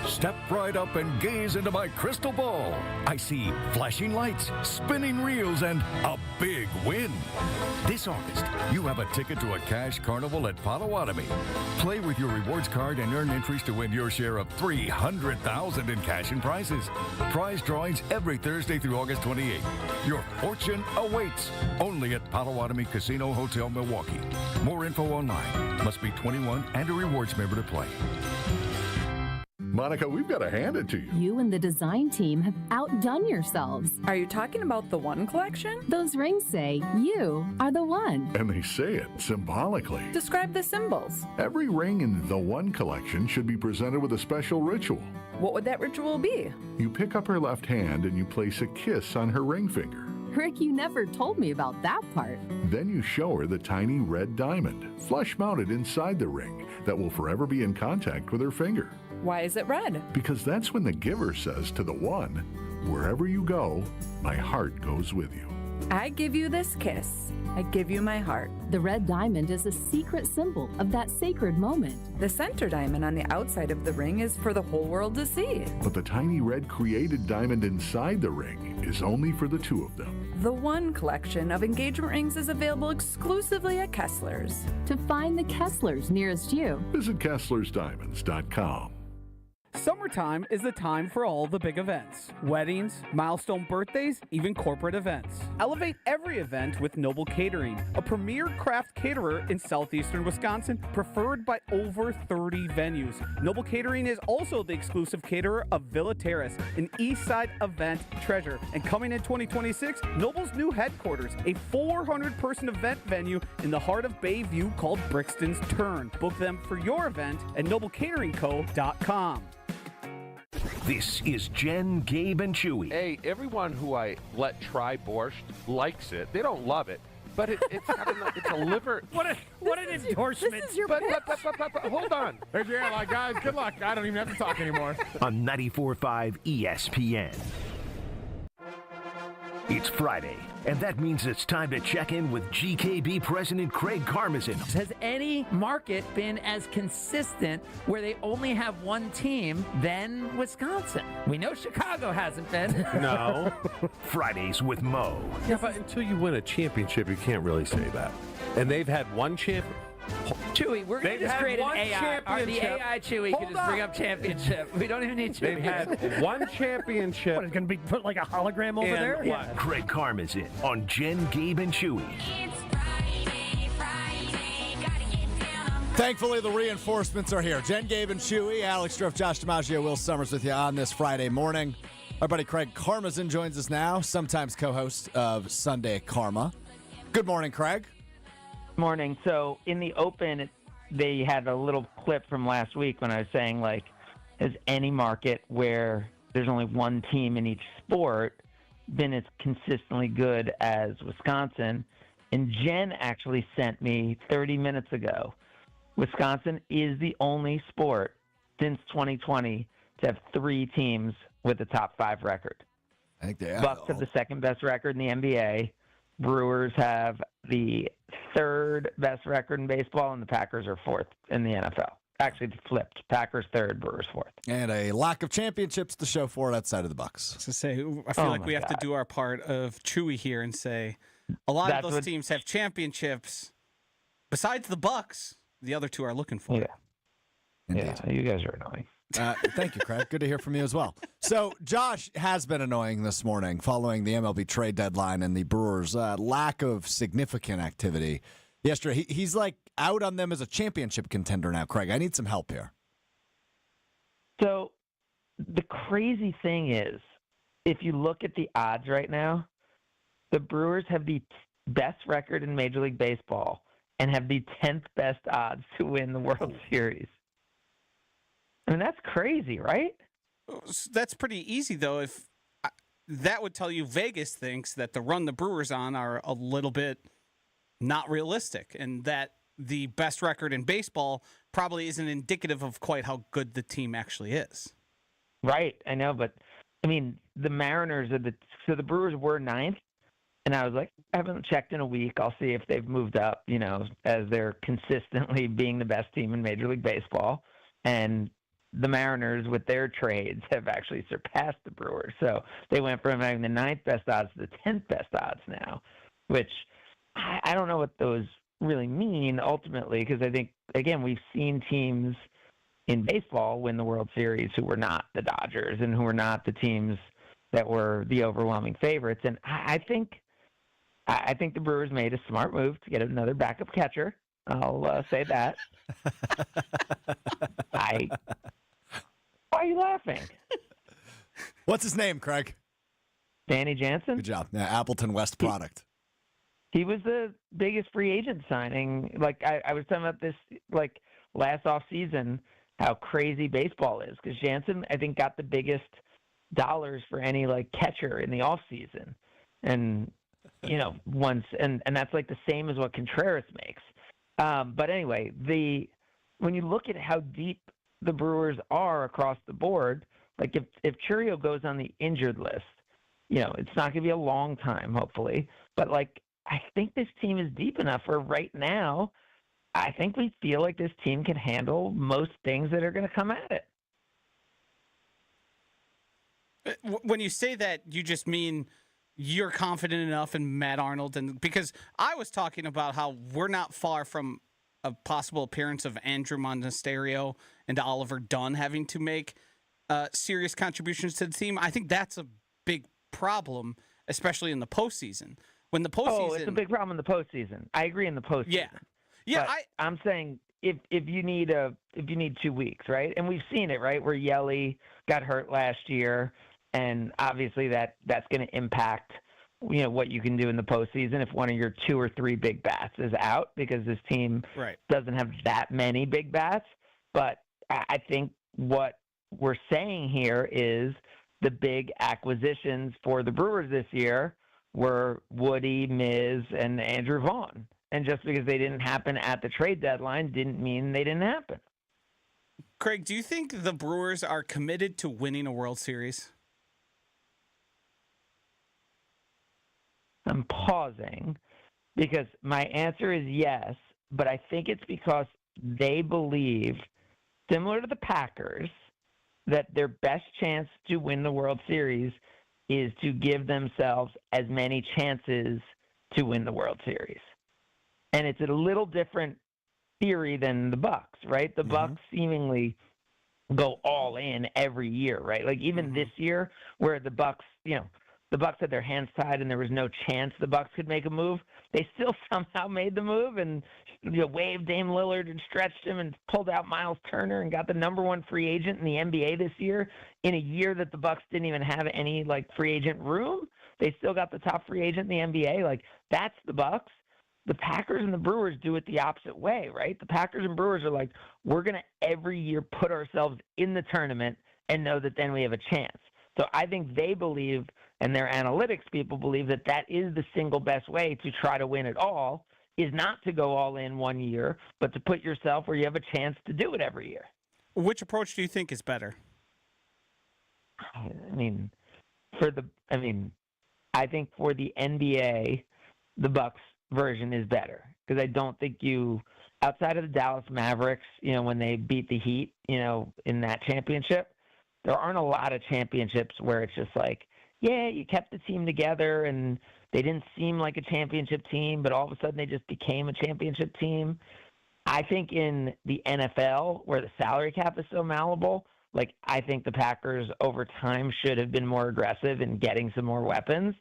Step right up and gaze into my crystal ball. I see flashing lights, spinning reels, and a big win. This August, you have a ticket to a cash carnival at Potawatomi. Play with your rewards card and earn entries to win your share of $300,000 in cash and prizes. Prize drawings every Thursday through August 28th. Your fortune awaits only at Potawatomi Casino Hotel, Milwaukee. More info online. Must be 21 and a rewards member to play. Monica, we've got to hand it to you. You and the design team have outdone yourselves. Are you talking about the One collection? Those rings say you are the one. And they say it symbolically. Describe the symbols. Every ring in the One collection should be presented with a special ritual. What would that ritual be? You pick up her left hand and you place a kiss on her ring finger. Rick, you never told me about that part. Then you show her the tiny red diamond, flush mounted inside the ring, that will forever be in contact with her finger. Why is it red? Because that's when the giver says to the one, wherever you go, my heart goes with you. I give you this kiss. I give you my heart. The red diamond is a secret symbol of that sacred moment. The center diamond on the outside of the ring is for the whole world to see. But the tiny red created diamond inside the ring is only for the two of them. The One collection of engagement rings is available exclusively at Kessler's. To find the Kessler's nearest you, visit KesslersDiamonds.com. Summertime is the time for all the big events. Weddings, milestone birthdays, even corporate events. Elevate every event with Noble Catering, a premier craft caterer in southeastern Wisconsin, preferred by over 30 venues. Noble Catering is also the exclusive caterer of Villa Terrace, an East Side event treasure. And coming in 2026, Noble's new headquarters, a 400-person event venue in the heart of Bayview called Brixton's Turn. Book them for your event at noblecateringco.com. This is Jen, Gabe, and Chewy. Hey, everyone who I let try borscht likes it. They don't love it, but it's a liver. What an endorsement. This is your but hold on. Hey, yeah, guys, good luck. I don't even have to talk anymore. On 94.5 ESPN. It's Friday, and that means it's time to check in with GKB President Craig Karmazin. Has any market been as consistent where they only have one team than Wisconsin? We know Chicago hasn't been. No. Fridays with Mo. Yeah, but until you win a championship, you can't really say that. And they've had one champion. Chewy, we're going to just create an AI. The AI Chewy can just bring up championship. We don't even need Chewy. They've had one championship. What, it's going to be put like a hologram over there? Yeah. Craig Karmazin on Jen, Gabe, and Chewy. Thankfully, the reinforcements are here. Jen, Gabe, and Chewy, Alex Stroff, Josh DiMaggio, Will Summers with you on this Friday morning. Our buddy Craig Karmazin joins us now, sometimes co-host of Sunday Karma. Good morning, Craig. Morning. So in the Open, they had a little clip from last week when I was saying, like, has any market where there's only one team in each sport been as consistently good as Wisconsin? And Jen actually sent me 30 minutes ago. Wisconsin is the only sport since 2020 to have 3 teams with a top 5 record. I think they Bucks have the second best record in the NBA. Brewers have the 3rd best record in baseball, and the Packers are 4th in the NFL. Actually, it's flipped. Packers 3rd, Brewers 4th. And a lack of championships to show for it outside of the Bucks. To say, I feel like we have to do our part of Chewy here and say a lot of those teams have championships. Besides the Bucks, the other 2 are looking for. Yeah, you guys are annoying. Thank you, Craig. Good to hear from you as well. So Josh has been annoying this morning following the MLB trade deadline and the Brewers' lack of significant activity yesterday. He's like out on them as a championship contender now, Craig. I need some help here. So the crazy thing is, if you look at the odds right now, the Brewers have the best record in Major League Baseball and have the 10th best odds to win the World Series. I mean, that's crazy, right? That's pretty easy, though. If that would tell you Vegas thinks that the run the Brewers on are a little bit not realistic, and that the best record in baseball probably isn't indicative of quite how good the team actually is. Right, I know, but I mean, the Mariners are the Brewers were 9th, and I was like, I haven't checked in a week. I'll see if they've moved up, as they're consistently being the best team in Major League Baseball, and the Mariners, with their trades, have actually surpassed the Brewers. So they went from having the 9th best odds to the 10th best odds now, which I don't know what those really mean ultimately, because I think, again, we've seen teams in baseball win the World Series who were not the Dodgers and who were not the teams that were the overwhelming favorites. And I think the Brewers made a smart move to get another backup catcher. I'll say that. Why are you laughing? What's his name, Craig? Danny Jansen. Good job. Yeah, Appleton West product. He was the biggest free agent signing. Like I was talking about this, like last off season, how crazy baseball is, because Jansen, I think, got the biggest dollars for any like catcher in the off season, and once and that's like the same as what Contreras makes. But anyway, when you look at how deep the Brewers are across the board, like if Churio goes on the injured list, it's not going to be a long time, hopefully. But like, I think this team is deep enough where right now, I think we feel like this team can handle most things that are going to come at it. When you say that, you just mean you're confident enough in Matt Arnold, and because I was talking about how we're not far from a possible appearance of Andrew Monasterio and Oliver Dunn having to make serious contributions to the team. I think that's a big problem, especially in the postseason. When the postseason, it's a big problem in the postseason. I agree in the postseason. Yeah. But I'm saying if you need 2 weeks, right? And we've seen it, right? Where Yelly got hurt last year, and obviously that's going to impact what you can do in the postseason if one of your 2 or 3 big bats is out, because this team doesn't have that many big bats. But I think what we're saying here is the big acquisitions for the Brewers this year were Woody, Miz, and Andrew Vaughn. And just because they didn't happen at the trade deadline didn't mean they didn't happen. Craig, do you think the Brewers are committed to winning a World Series? I'm pausing because my answer is yes, but I think it's because they believe, similar to the Packers, that their best chance to win the World Series is to give themselves as many chances to win the World Series. And it's a little different theory than the Bucks, right? The Bucks seemingly go all in every year, right? Like even this year where the Bucks, the Bucks had their hands tied and there was no chance the Bucks could make a move, they still somehow made the move and waved Dame Lillard and stretched him and pulled out Miles Turner and got the number one free agent in the NBA this year in a year that the Bucks didn't even have any free agent room. They still got the top free agent in the NBA. That's the Bucks. The Packers and the Brewers do it the opposite way, right? The Packers and Brewers are like, we're going to every year put ourselves in the tournament and know that then we have a chance. So I think they believe, and their analytics people believe, that that is the single best way to try to win it all, is not to go all in one year, but to put yourself where you have a chance to do it every year. Which approach do you think is better? I think for the NBA, the Bucks version is better because I don't think outside of the Dallas Mavericks, when they beat the Heat, in that championship, there aren't a lot of championships where it's just you kept the team together and they didn't seem like a championship team, but all of a sudden they just became a championship team. I think in the NFL, where the salary cap is so malleable, I think the Packers over time should have been more aggressive in getting some more weapons.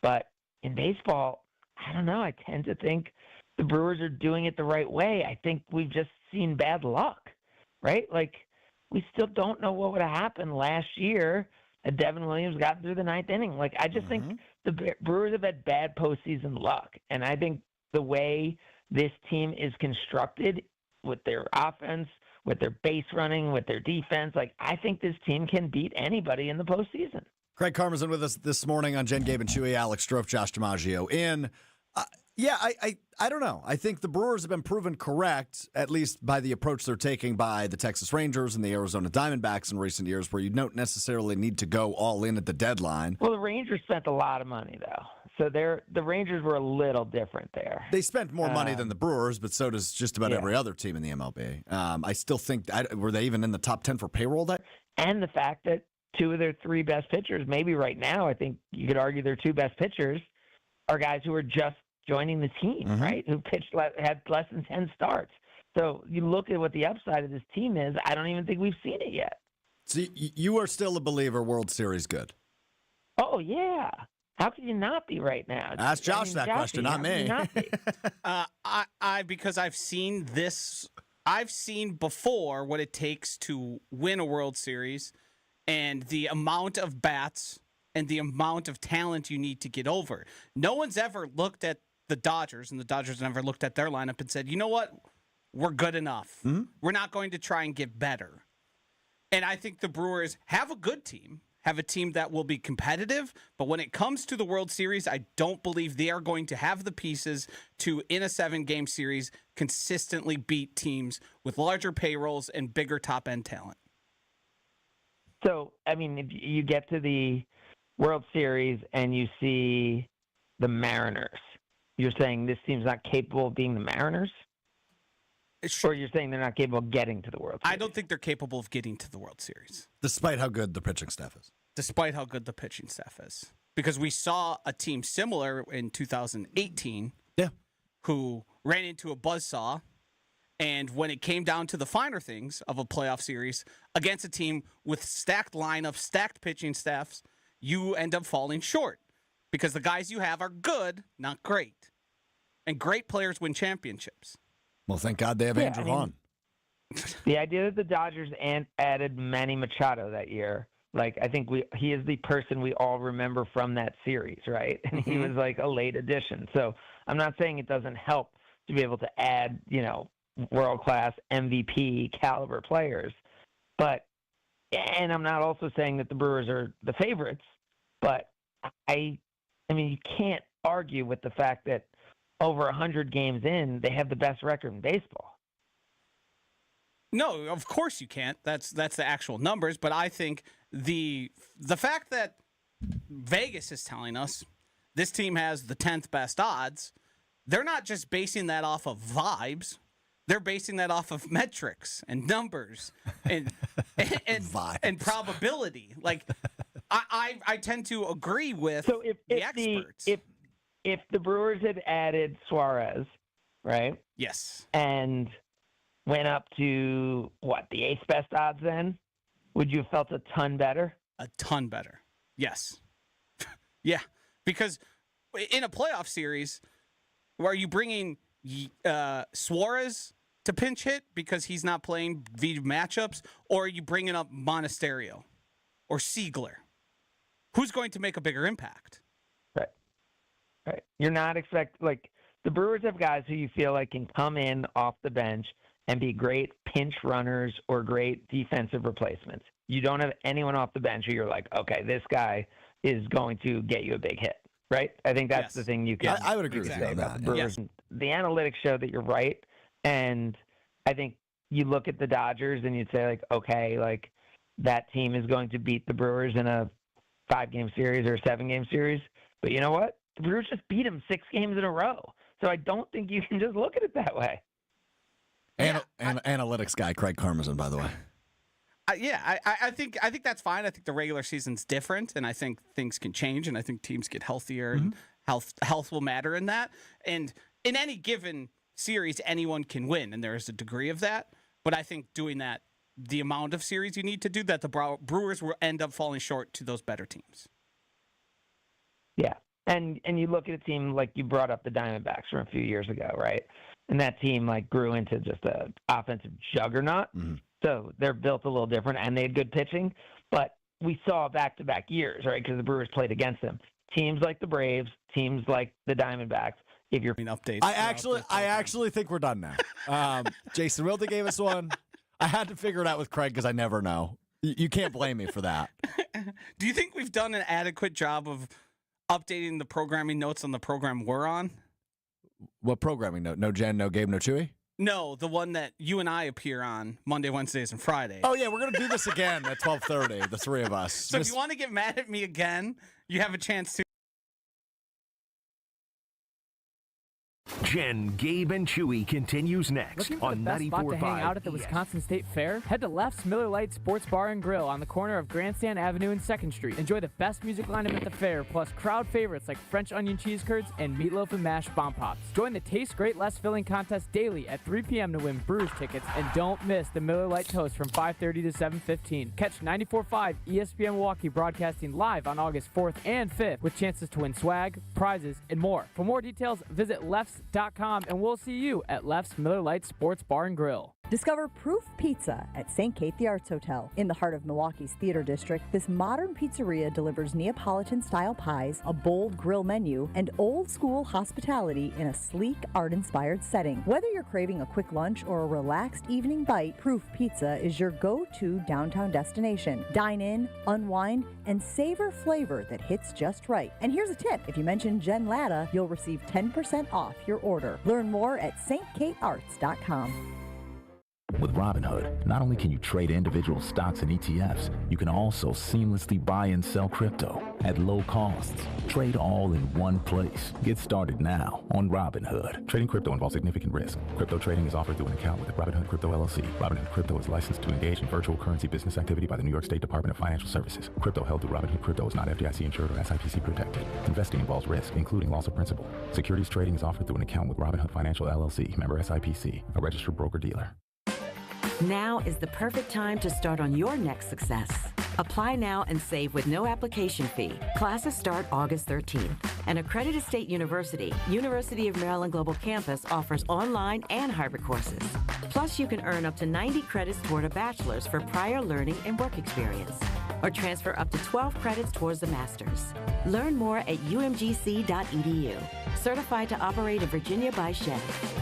But in baseball, I don't know. I tend to think the Brewers are doing it the right way. I think we've just seen bad luck, right? We still don't know what would have happened last year had Devin Williams gotten through the ninth inning. I just think the Brewers have had bad postseason luck. And I think the way this team is constructed with their offense, with their base running, with their defense, I think this team can beat anybody in the postseason. Craig Karmazin with us this morning on Jen, Gabe, and Chewy. Alex Strofe, Josh DiMaggio in. I don't know. I think the Brewers have been proven correct, at least by the approach they're taking by the Texas Rangers and the Arizona Diamondbacks in recent years, where you don't necessarily need to go all in at the deadline. Well, the Rangers spent a lot of money, though. So the Rangers were a little different there. They spent more money than the Brewers, but so does just about every other team in the MLB. I still think, were they even in the top 10 for payroll? And the fact that two of their three best pitchers, maybe right now, I think you could argue their two best pitchers, are guys who are just joining the team, right? Who had less than 10 starts. So you look at what the upside of this team is, I don't even think we've seen it yet. So you are still a believer World Series good? Oh, yeah. How can you not be right now? Ask Josh that question, not me. Because I've seen this. I've seen before what it takes to win a World Series and the amount of bats and the amount of talent you need to get over. No one's ever looked at the Dodgers, and the Dodgers never looked at their lineup and said, you know what? We're good enough. We're not going to try and get better. And I think the Brewers have a good team, have a team that will be competitive, but when it comes to the World Series, I don't believe they are going to have the pieces to, in a 7-game series, consistently beat teams with larger payrolls and bigger top-end talent. So, if you get to the World Series and you see the Mariners, you're saying this team's not capable of being the Mariners? Or you're saying they're not capable of getting to the World Series? I don't think they're capable of getting to the World Series. Despite how good the pitching staff is. Despite how good the pitching staff is. Because we saw a team similar in 2018 who ran into a buzzsaw, and when it came down to the finer things of a playoff series against a team with stacked lineup, stacked pitching staffs, you end up falling short. Because the guys you have are good, not great. And great players win championships. Well, thank God they have Andrew Vaughn. The idea that the Dodgers added Manny Machado that year, I think he is the person we all remember from that series, right? And he was a late addition. So I'm not saying it doesn't help to be able to add, world-class MVP caliber players. And I'm not also saying that the Brewers are the favorites, but you can't argue with the fact that over 100 games in, they have the best record in baseball. No, of course you can't. That's the actual numbers. But I think the fact that Vegas is telling us this team has the 10th best odds, they're not just basing that off of vibes. They're basing that off of metrics and numbers and and probability. Like I tend to agree with the experts. If the Brewers had added Suarez, right? Yes. And went up to the 8th best odds then, would you have felt a ton better? A ton better. Yes. Yeah. Because in a playoff series, are you bringing Suarez to pinch hit because he's not playing via matchups, or are you bringing up Monasterio or Siegler? Who's going to make a bigger impact? Right. You're not the Brewers have guys who you feel like can come in off the bench and be great pinch runners or great defensive replacements. You don't have anyone off the bench who you're like, okay, this guy is going to get you a big hit, right? I think that's the thing you can. I would agree with you on that. The Brewers. Yes. The analytics show that you're right, and I think you look at the Dodgers and you'd say okay, that team is going to beat the Brewers in a 5-game series or a 7-game series. But you know what? The Brewers just beat them 6 games in a row. So I don't think you can just look at it that way. Analytics guy, Craig Karmazin, by the way. I think that's fine. I think the regular season's different, and I think things can change, and I think teams get healthier, and health will matter in that. And in any given series, anyone can win, and there is a degree of that. But I think doing that, the amount of series you need to do that, the Brewers will end up falling short to those better teams. Yeah, and you look at a team like you brought up the Diamondbacks from a few years ago, right? And that team grew into just an offensive juggernaut. Mm-hmm. So they're built a little different, and they had good pitching. But we saw back-to-back years, right, because the Brewers played against them. Teams like the Braves, teams like the Diamondbacks. If you're updates, I actually think we're done now. Jason Wilde gave us one. I had to figure it out with Craig because I never know. You can't blame me for that. Do you think we've done an adequate job of updating the programming notes on the program we're on? What programming note? No Jen, no Gabe, no Chewy? No, the one that you and I appear on Monday, Wednesdays, and Fridays. Oh, yeah, we're going to do this again at 12:30, the three of us. So if you want to get mad at me again, you have a chance to. Jen, Gabe, and Chewy continues next Looking for on the best spot to hang out 94.5 at the Wisconsin State Fair? Head to Left's Miller Lite Sports Bar and Grill on the corner of Grandstand Avenue and 2nd Street. Enjoy the best music lineup at the fair, plus crowd favorites like French onion cheese curds and meatloaf and mashed bomb pops. Join the Taste Great Less Filling contest daily at 3 p.m. to win Brewers tickets, and don't miss the Miller Lite Toast from 5:30 to 7:15. Catch 94.5 ESPN Milwaukee broadcasting live on August 4th and 5th with chances to win swag, prizes, and more. For more details, visit lefts.com, and we'll see you at Left's Miller Lite Sports Bar and Grill. Discover Proof Pizza at St. Kate the Arts Hotel. In the heart of Milwaukee's Theater District, this modern pizzeria delivers Neapolitan-style pies, a bold grill menu, and old-school hospitality in a sleek, art-inspired setting. Whether you're craving a quick lunch or a relaxed evening bite, Proof Pizza is your go-to downtown destination. Dine in, unwind, and savor flavor that hits just right. And here's a tip. If you mention Jen Latta, you'll receive 10% off your order. Learn more at stkatearts.com. With Robinhood, not only can you trade individual stocks and ETFs, you can also seamlessly buy and sell crypto at low costs. Trade all in one place. Get started now on Robinhood. Trading crypto involves significant risk. Crypto trading is offered through an account with Robinhood Crypto LLC. Robinhood Crypto is licensed to engage in virtual currency business activity by the New York State Department of Financial Services. Crypto held through Robinhood Crypto is not FDIC insured or SIPC protected. Investing involves risk, including loss of principal. Securities trading is offered through an account with Robinhood Financial LLC, member SIPC, a registered broker-dealer. Now is the perfect time to start on your next success. Apply now and save with no application fee. Classes start August 13th. An accredited state university, University of Maryland Global Campus, offers online and hybrid courses. Plus, you can earn up to 90 credits toward a bachelor's for prior learning and work experience, or transfer up to 12 credits towards a master's. Learn more at umgc.edu. Certified to operate in Virginia by Chef.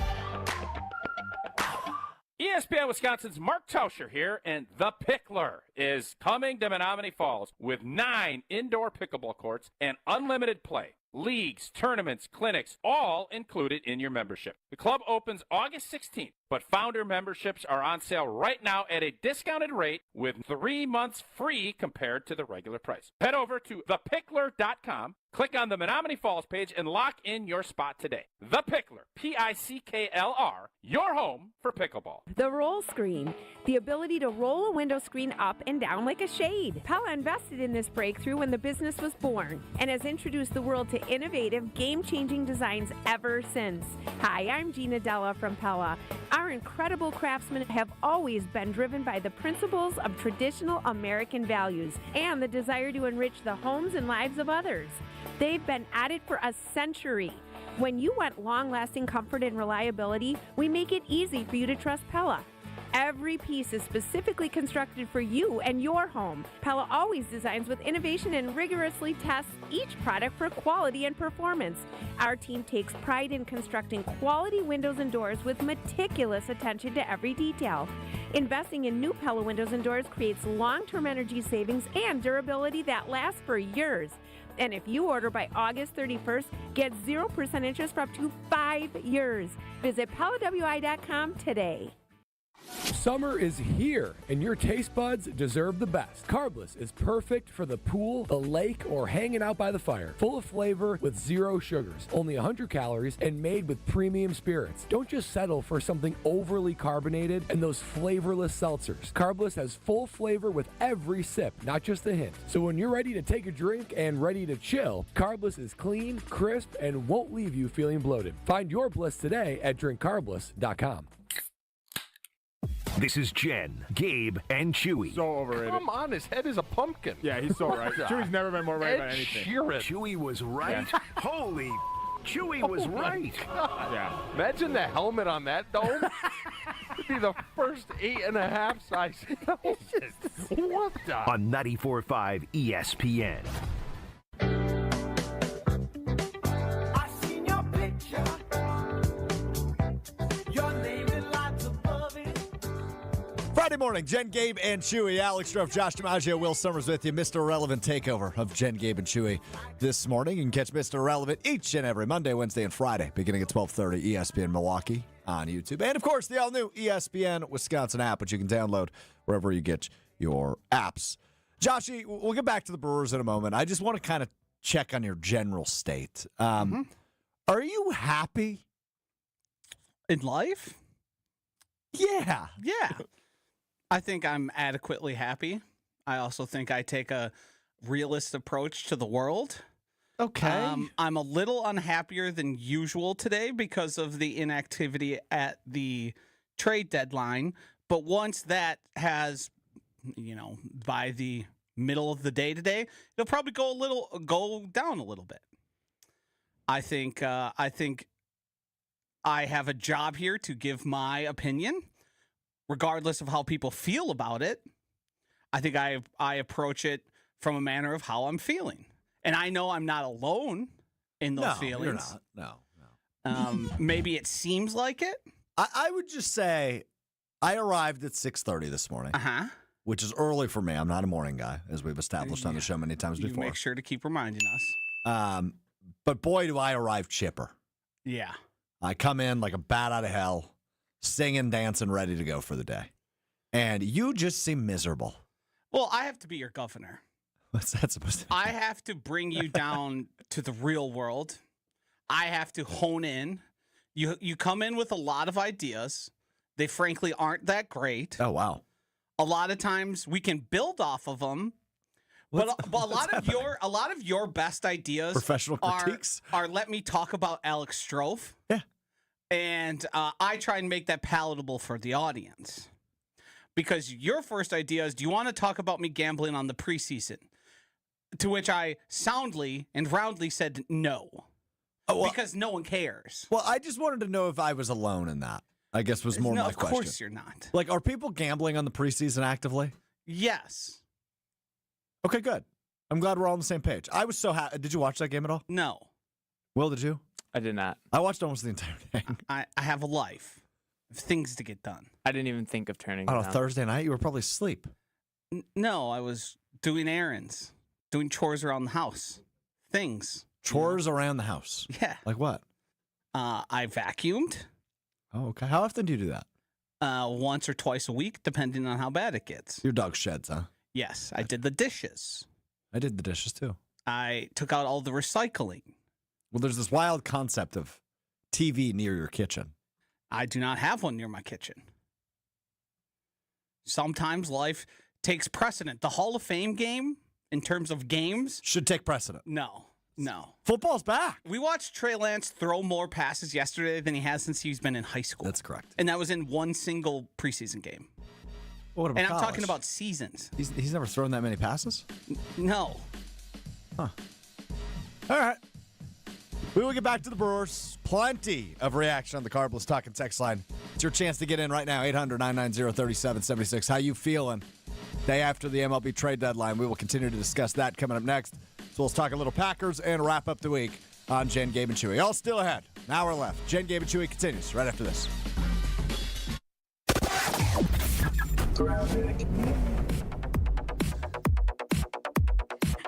ESPN Wisconsin's Mark Tauscher here, and The Pickler is coming to Menominee Falls with 9 indoor pickleball courts and unlimited play. Leagues, tournaments, clinics, all included in your membership. The club opens August 16th. But Founder memberships are on sale right now at a discounted rate with 3 months free compared to the regular price. Head over to thepickler.com, click on the Menominee Falls page, and lock in your spot today. The Pickler, P-I-C-K-L-R, your home for pickleball. The roll screen, the ability to roll a window screen up and down like a shade. Pella invested in this breakthrough when the business was born and has introduced the world to innovative, game-changing designs ever since. Hi, I'm Gina Della from Pella. Our incredible craftsmen have always been driven by the principles of traditional American values and the desire to enrich the homes and lives of others. They've been at it for a century. When you want long-lasting comfort and reliability, we make it easy for you to trust Pella. Every piece is specifically constructed for you and your home. Pella always designs with innovation and rigorously tests each product for quality and performance. Our team takes pride in constructing quality windows and doors with meticulous attention to every detail. Investing in new Pella windows and doors creates long-term energy savings and durability that lasts for years. And if you order by August 31st, get 0% interest for up to 5 years. Visit PellaWI.com today. Summer is here, and your taste buds deserve the best. Carbless is perfect for the pool, the lake, or hanging out by the fire. Full of flavor with 0 sugars, only 100 calories, and made with premium spirits. Don't just settle for something overly carbonated and those flavorless seltzers. Carbless has full flavor with every sip, not just a hint. So when you're ready to take a drink and ready to chill, Carbless is clean, crisp, and won't leave you feeling bloated. Find your bliss today at drinkcarbless.com. This is Jen, Gabe, and Chewy. So overrated. Come on, his head is a pumpkin. Yeah, he's so right. Chewy's never been more right about anything. Chewy was right. Yeah. Holy, Chewy was right. Yeah. Imagine the helmet on that dome. It'd be the first 8.5 size. What the? On 94.5 ESPN. I seen your picture. Your name is lots above it. Friday morning, Jen, Gabe, and Chewy. Alex Stroff, Josh DiMaggio, Will Summers with you. Mr. Irrelevant takeover of Jen, Gabe, and Chewy this morning. You can catch Mr. Irrelevant each and every Monday, Wednesday, and Friday, beginning at 12:30 ESPN Milwaukee on YouTube. And, of course, the all-new ESPN Wisconsin app, which you can download wherever you get your apps. Joshy, we'll get back to the Brewers in a moment. I just want to kind of check on your general state. Are you happy? In life? Yeah. Yeah. I think I'm adequately happy. I also think I take a realist approach to the world. Okay. I'm a little unhappier than usual today because of the inactivity at the trade deadline. But once that has, by the middle of the day today, it'll probably go down a little bit. I think I have a job here to give my opinion, regardless of how people feel about it. I think I approach it from a manner of how I'm feeling. And I know I'm not alone in those feelings. You're not. No. Maybe it seems like it. I would just say I arrived at 6:30 this morning, which is early for me. I'm not a morning guy, as we've established on the show many times before. Make sure to keep reminding us. But boy, do I arrive chipper. Yeah. I come in like a bat out of hell, singing, dancing, ready to go for the day. And you just seem miserable. Well, I have to be your governor. What's that supposed to be? I have to bring you down to the real world. I have to hone in. You come in with a lot of ideas. They frankly aren't that great. Oh, wow. A lot of times we can build off of them. But a lot of your best ideas professional critiques are let me talk about Alex Stroff. Yeah. And I try and make that palatable for the audience. Because your first idea is, do you want to talk about me gambling on the preseason? To which I soundly and roundly said no. Because no one cares. Well, I just wanted to know if I was alone in that, I guess was more my question. Of course you're not. Like, are people gambling on the preseason actively? Yes. Okay, good. I'm glad we're all on the same page. I was so happy. Did you watch that game at all? No. Will, did you? I did not. I watched almost the entire thing. I have a life. I have things to get done. I didn't even think of turning it on on. a Thursday night? You were probably asleep. No, I was doing errands, doing chores around the house. Things. Chores around the house? Yeah. Like what? I vacuumed. Oh, okay. How often do you do that? once or twice a week, depending on how bad it gets. Your dog sheds, huh? Yes, I did the dishes. I did the dishes too. I took out all the recycling. Well, there's this wild concept of TV near your kitchen. I do not have one near my kitchen. Sometimes life takes precedent. The Hall of Fame game, in terms of games, should take precedent. No. Football's back. We watched Trey Lance throw more passes yesterday than he has since he's been in high school. That's correct. And that was in one single preseason game. What about and I'm college? talking about seasons. He's never thrown that many passes? No. Huh. All right. We will get back to the Brewers. Plenty of reaction on the Carbless Talk and text line. It's your chance to get in right now, 800-990-3776. How you feeling day after the MLB trade deadline? We will continue to discuss that coming up next. So let's talk a little Packers and wrap up the week on Jen, Gabe, and Chewy. All still ahead. An hour left. Jen, Gabe, and Chewy continues right after this.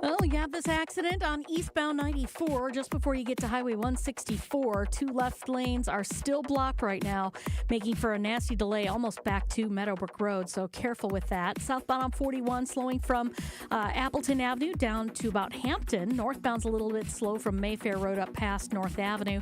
Oh, you have this accident on eastbound 94 just before you get to Highway 164. 2 left lanes are still blocked right now, making for a nasty delay almost back to Meadowbrook Road, so careful with that. Southbound on 41 slowing from Appleton Avenue down to about Hampton. Northbound's a little bit slow from Mayfair Road up past North Avenue.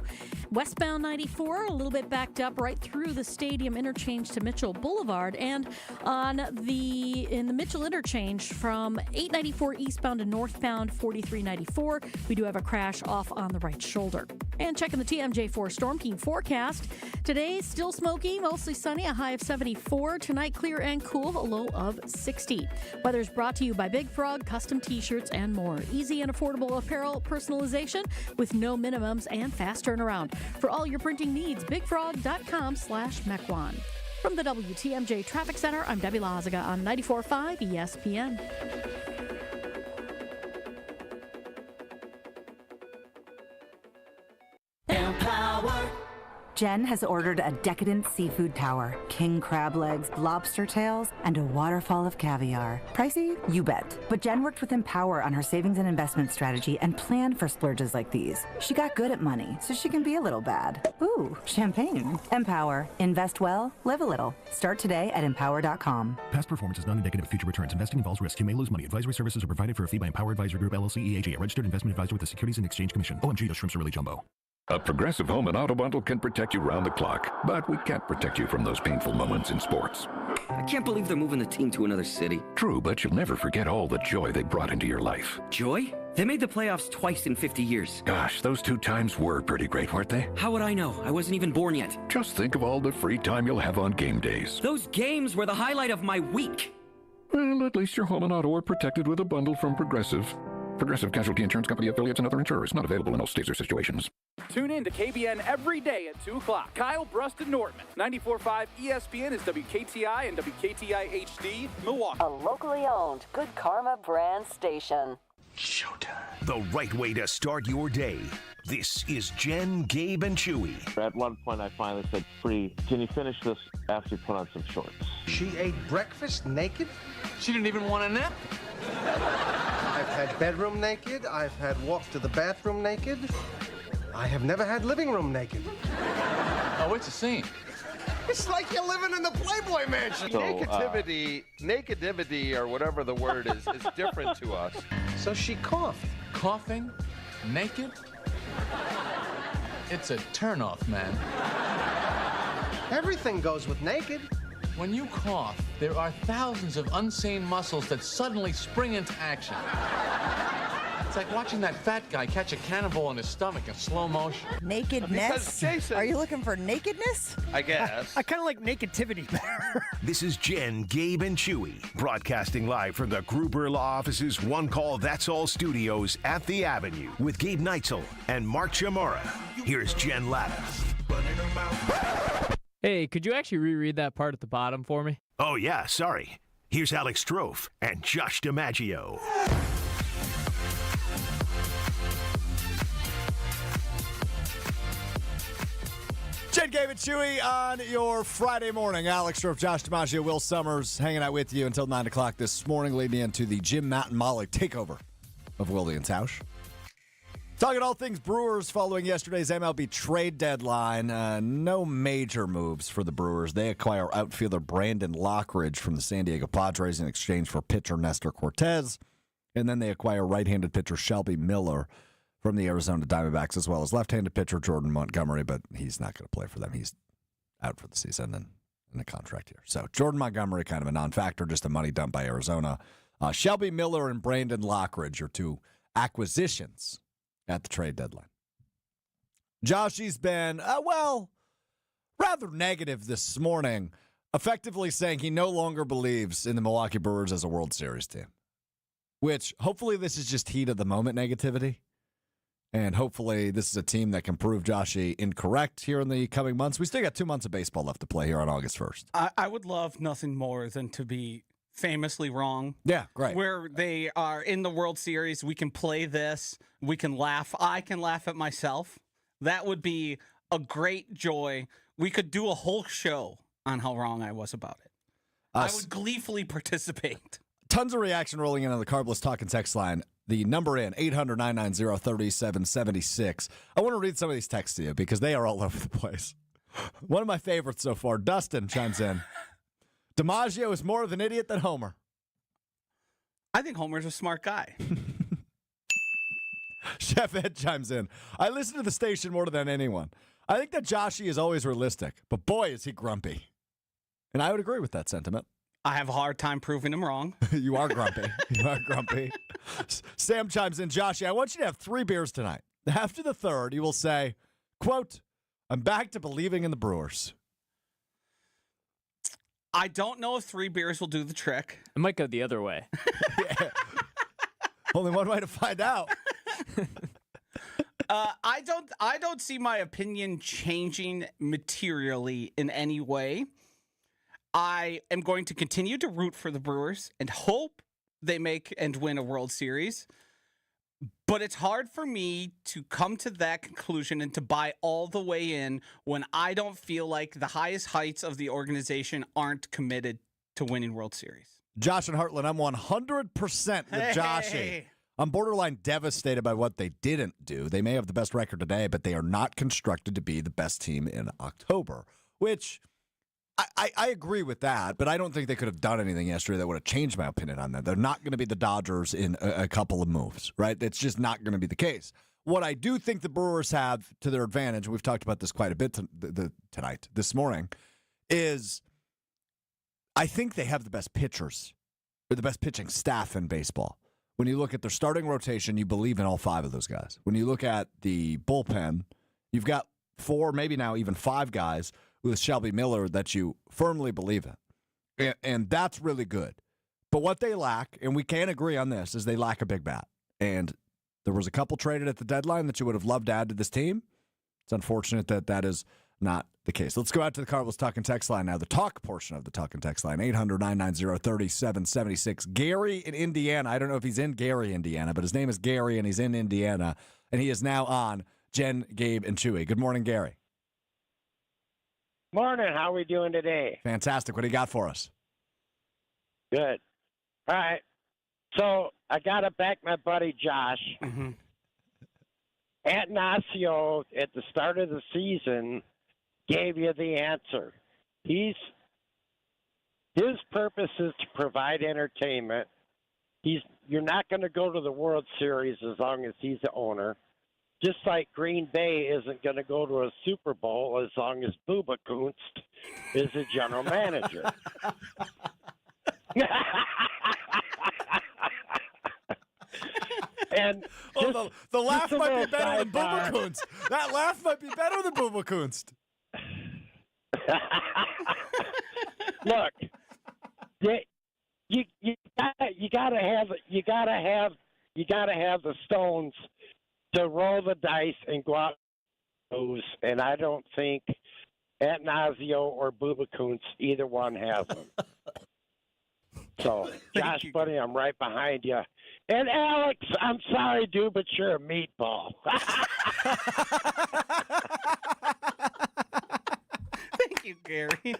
Westbound 94 a little bit backed up right through the stadium interchange to Mitchell Boulevard, and in the Mitchell interchange from 894 eastbound to northbound 4394, we do have a crash off on the right shoulder. And checking the TMJ4 Storm Team forecast. Today, still smoky, mostly sunny, a high of 74. Tonight, clear and cool, a low of 60. Weather's brought to you by Big Frog, custom t-shirts, and more. Easy and affordable apparel personalization with no minimums and fast turnaround. For all your printing needs, bigfrog.com/Mequon. From the WTMJ Traffic Center, I'm Debbie Lazaga on 94.5 ESPN. Jen has ordered a decadent seafood tower, king crab legs, lobster tails, and a waterfall of caviar. Pricey? You bet. But Jen worked with Empower on her savings and investment strategy and planned for splurges like these. She got good at money, so she can be a little bad. Ooh, champagne. Empower. Invest well, live a little. Start today at empower.com. Past performance is not indicative of future returns. Investing involves risk. You may lose money. Advisory services are provided for a fee by Empower Advisor Group, LLC, EAG, a registered investment advisor with the Securities and Exchange Commission. OMG, those shrimps are really jumbo. A Progressive Home and Auto Bundle can protect you round the clock, but we can't protect you from those painful moments in sports. I can't believe they're moving the team to another city. True, but you'll never forget all the joy they brought into your life. Joy? They made the playoffs twice in 50 years. Gosh, those 2 times were pretty great, weren't they? How would I know? I wasn't even born yet. Just think of all the free time you'll have on game days. Those games were the highlight of my week. Well, at least your home and auto are protected with a bundle from Progressive. Progressive Casualty Insurance Company affiliates and other insurers. Not available in all states or situations. Tune in to KBN every day at 2 o'clock. Kyle Brust and Nortman. 94.5 ESPN is WKTI and WKTI HD, Milwaukee. A locally owned Good Karma brand station. Showtime. The right way to start your day. This is Jen, Gabe, and Chewy. At one point, I finally said, "Free, can you finish this after you put on some shorts?" She ate breakfast naked? She didn't even want a nap. I've had bedroom naked. I've had walks to the bathroom naked. I have never had living room naked. Oh, it's a scene. It's like you're living in the Playboy Mansion. So, nakedivity, or whatever the word is different to us. So she coughed. Coughing? Naked? It's a turnoff, man. Everything goes with naked. When you cough, there are thousands of unseen muscles that suddenly spring into action. It's like watching that fat guy catch a cannonball in his stomach in slow motion. Nakedness? Are you looking for nakedness? I guess. I kind of like nakedivity better. This is Jen, Gabe, and Chewy, broadcasting live from the Gruber Law Office's One Call That's All studios at the Avenue with Gabe Neitzel and Mark Chamora. Here's Jen Latta. Hey, could you actually reread that part at the bottom for me? Oh, yeah, sorry. Here's Alex Strofe and Josh DiMaggio. Jen, Gabe, and Chewy on your Friday morning. Alex Strofe, Josh DiMaggio, Will Summers hanging out with you until 9 o'clock this morning, leading into the Jim, Matt, and Molly takeover of Willie and Tausch. Talking all things Brewers following yesterday's MLB trade deadline. No major moves for the Brewers. They acquire outfielder Brandon Lockridge from the San Diego Padres in exchange for pitcher Nestor Cortez. And then they acquire right-handed pitcher Shelby Miller from the Arizona Diamondbacks, as well as left-handed pitcher Jordan Montgomery, but he's not going to play for them. He's out for the season and in a contract here. So Jordan Montgomery, kind of a non-factor, just a money dump by Arizona. Shelby Miller and Brandon Lockridge are two acquisitions at the trade deadline. Joshy's been, rather negative this morning, effectively saying he no longer believes in the Milwaukee Brewers as a World Series team, which hopefully this is just heat of the moment negativity. And hopefully this is a team that can prove Joshy incorrect here in the coming months. We still got 2 months of baseball left to play here on August 1st. I would love nothing more than to be famously wrong. Yeah, great. Where they are in the World Series, we can play this, we can laugh. I can laugh at myself. That would be a great joy. We could do a whole show on how wrong I was about it. I would gleefully participate. Tons of reaction rolling in on the Carbless Talk and Text line. The number in, 800-990-3776. I want to read some of these texts to you because they are all over the place. One of my favorites so far, Dustin chimes in. DiMaggio is more of an idiot than Homer. I think Homer's a smart guy. Chef Ed chimes in. I listen to the station more than anyone. I think that Joshy is always realistic, but boy, is he grumpy. And I would agree with that sentiment. I have a hard time proving him wrong. You are grumpy. You are grumpy. Sam chimes in. Joshy, I want you to have 3 beers tonight. After the third, you will say, quote, I'm back to believing in the Brewers. I don't know if 3 beers will do the trick. It might go the other way. Yeah. Only one way to find out. I don't see my opinion changing materially in any way. I am going to continue to root for the Brewers and hope they make and win a World Series. But it's hard for me to come to that conclusion and to buy all the way in when I don't feel like the highest heights of the organization aren't committed to winning World Series. Josh and Heartland, I'm 100% with Joshy. I'm borderline devastated by what they didn't do. They may have the best record today, but they are not constructed to be the best team in October, which I agree with that, but I don't think they could have done anything yesterday that would have changed my opinion on them. They're not going to be the Dodgers in a couple of moves, right? It's just not going to be the case. What I do think the Brewers have to their advantage, and we've talked about this quite a bit this morning, is I think they have the best pitchers or the best pitching staff in baseball. When you look at their starting rotation, you believe in all 5 of those guys. When you look at the bullpen, you've got 4, maybe now even 5 guys with Shelby Miller that you firmly believe in. And that's really good. But what they lack, and we can agree on this, is they lack a big bat. And there was a couple traded at the deadline that you would have loved to add to this team. It's unfortunate that that is not the case. Let's go out to the Cardinals Talk and Text line now, the talk portion of the Talk and Text line, 800-990-3776. Gary in Indiana. I don't know if he's in Gary, Indiana, but his name is Gary, and he's in Indiana, and he is now on Jen, Gabe, and Chewy. Good morning, Gary. Morning. How are we doing today? Fantastic. What do you got for us? Good. All right. So I got to back my buddy Josh. Mm-hmm. Atanasio, at the start of the season, gave you the answer. His purpose is to provide entertainment. You're not going to go to the World Series as long as he's the owner. Just like Green Bay isn't going to go to a Super Bowl as long as Bubba Kunst is the general manager. And the laugh might be better than Bubba Kunst. That laugh might be better than Bubba Kunst. Look, you gotta have the stones to roll the dice and go out and lose. And I don't think Atanasio or Bubba Kunst, either one has them. So, Josh, buddy, I'm right behind you. And Alex, I'm sorry, dude, but you're a meatball. Thank you, Gary.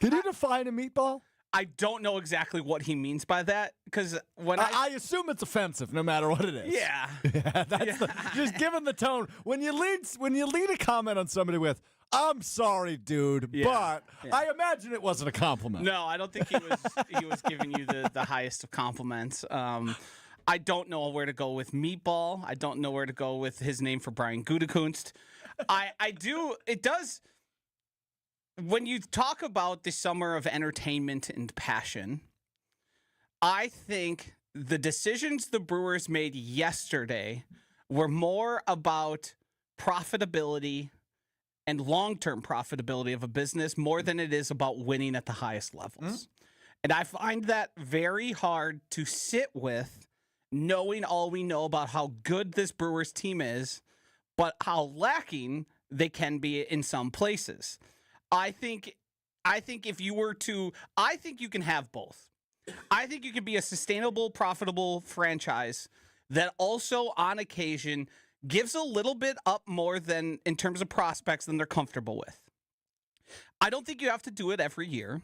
Can you define a meatball? I don't know exactly what he means by that because when I assume it's offensive, no matter what it is. Yeah, just given the tone when you lead a comment on somebody with "I'm sorry, dude," but I imagine it wasn't a compliment. No, I don't think he was giving you the highest of compliments. I don't know where to go with Meatball. I don't know where to go with his name for Brian Gutekunst. I do. It does. When you talk about the summer of entertainment and passion, I think the decisions the Brewers made yesterday were more about profitability and long-term profitability of a business more than it is about winning at the highest levels. And I find that very hard to sit with, knowing all we know about how good this Brewers team is, but how lacking they can be in some places. I think if you were to, I think you can have both. I think you can be a sustainable, profitable franchise that also on occasion gives a little bit up more than in terms of prospects than they're comfortable with. I don't think you have to do it every year,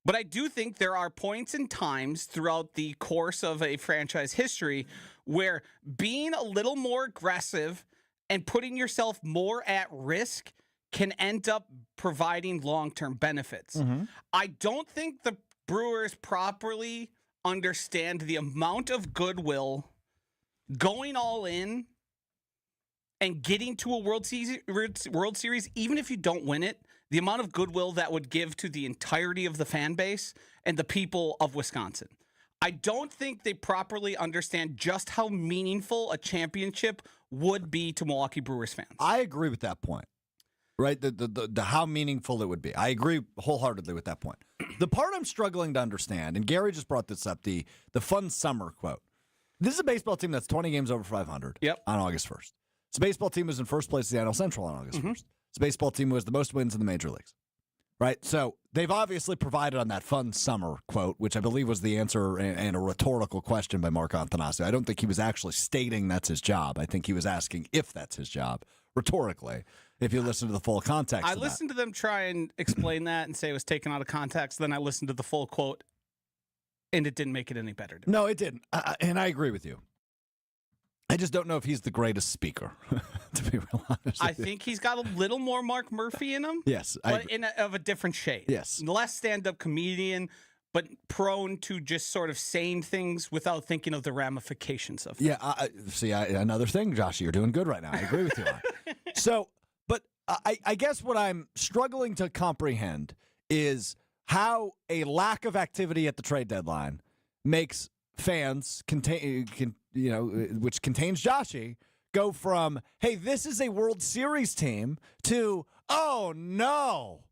but I do think there are points and times throughout the course of a franchise history where being a little more aggressive and putting yourself more at risk can end up providing long-term benefits. I don't think the Brewers properly understand the amount of goodwill going all in and getting to a World Series, even if you don't win it, the amount of goodwill that would give to the entirety of the fan base and the people of Wisconsin. I don't think they properly understand just how meaningful a championship would be to Milwaukee Brewers fans. I agree with that point. Right, the how meaningful it would be. I agree wholeheartedly with that point. The part I'm struggling to understand, and Gary just brought this up, the fun summer quote. This is a baseball team that's 20 games over 500 on August 1st. It's a baseball team who's in first place in the NL Central on August 1st. It's a baseball team who has the most wins in the major leagues. Right, so they've obviously provided on that fun summer quote, which I believe was the answer and a rhetorical question by Mark Antanasio. I don't think he was actually stating that's his job. I think he was asking if that's his job, rhetorically, if you listen to the full context. I listened to them try and explain that and say it was taken out of context. Then I listened to the full quote, and it didn't make it any better. No, it didn't. And I agree with you. I just don't know if he's the greatest speaker, to be real honest. I think he's got a little more Mark Murphy in him. Yes. But of a different shade. Yes. Less stand-up comedian, but prone to just sort of saying things without thinking of the ramifications of them. Yeah, another thing, Josh, you're doing good right now. I agree with you on. So, but I guess what I'm struggling to comprehend is how a lack of activity at the trade deadline makes fans, which contains Joshy, go from, hey, this is a World Series team to, oh, no,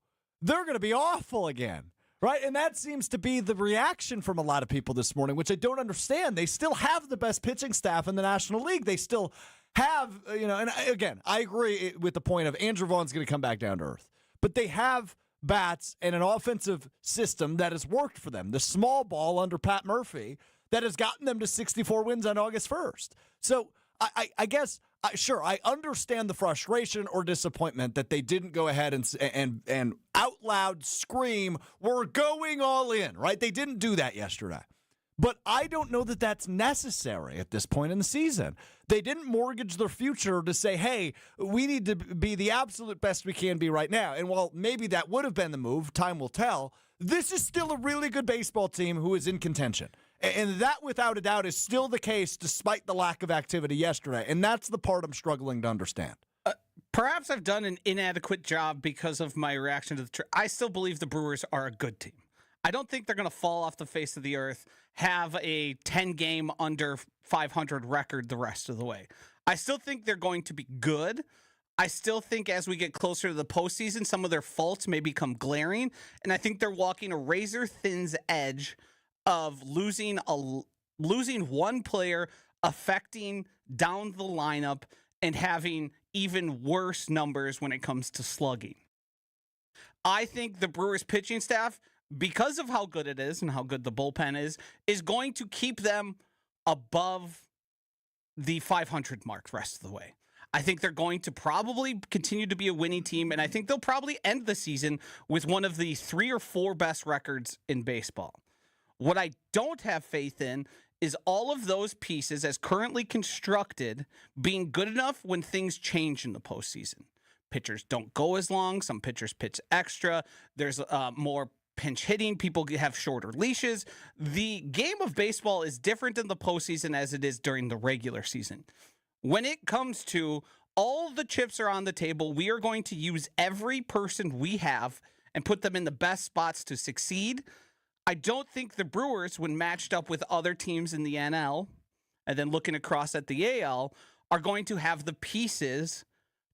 they're going to be awful again. Right? And that seems to be the reaction from a lot of people this morning, which I don't understand. They still have the best pitching staff in the National League. They still have, and again, I agree with the point of Andrew Vaughn's going to come back down to earth. But they have bats and an offensive system that has worked for them. The small ball under Pat Murphy that has gotten them to 64 wins on August 1st. So I guess, sure, I understand the frustration or disappointment that they didn't go ahead and out loud scream, we're going all in, right? They didn't do that yesterday. But I don't know that that's necessary at this point in the season. They didn't mortgage their future to say, hey, we need to be the absolute best we can be right now. And while maybe that would have been the move, time will tell, this is still a really good baseball team who is in contention. And that, without a doubt, is still the case despite the lack of activity yesterday. And that's the part I'm struggling to understand. Perhaps I've done an inadequate job because of my reaction to the trade. I still believe the Brewers are a good team. I don't think they're going to fall off the face of the earth, have a 10-game under 500 record the rest of the way. I still think they're going to be good. I still think as we get closer to the postseason, some of their faults may become glaring. And I think they're walking a razor-thin edge of losing one player, affecting down the lineup, and having even worse numbers when it comes to slugging. I think the Brewers pitching staff, because of how good it is and how good the bullpen is going to keep them above the 500 mark the rest of the way. I think they're going to probably continue to be a winning team, and I think they'll probably end the season with one of the 3 or 4 best records in baseball. What I don't have faith in is all of those pieces as currently constructed being good enough when things change in the postseason. Pitchers don't go as long. Some pitchers pitch extra. There's more pinch hitting. People have shorter leashes. The game of baseball is different in the postseason as it is during the regular season. When it comes to all the chips are on the table, we are going to use every person we have and put them in the best spots to succeed. I don't think the Brewers, when matched up with other teams in the NL and then looking across at the AL, are going to have the pieces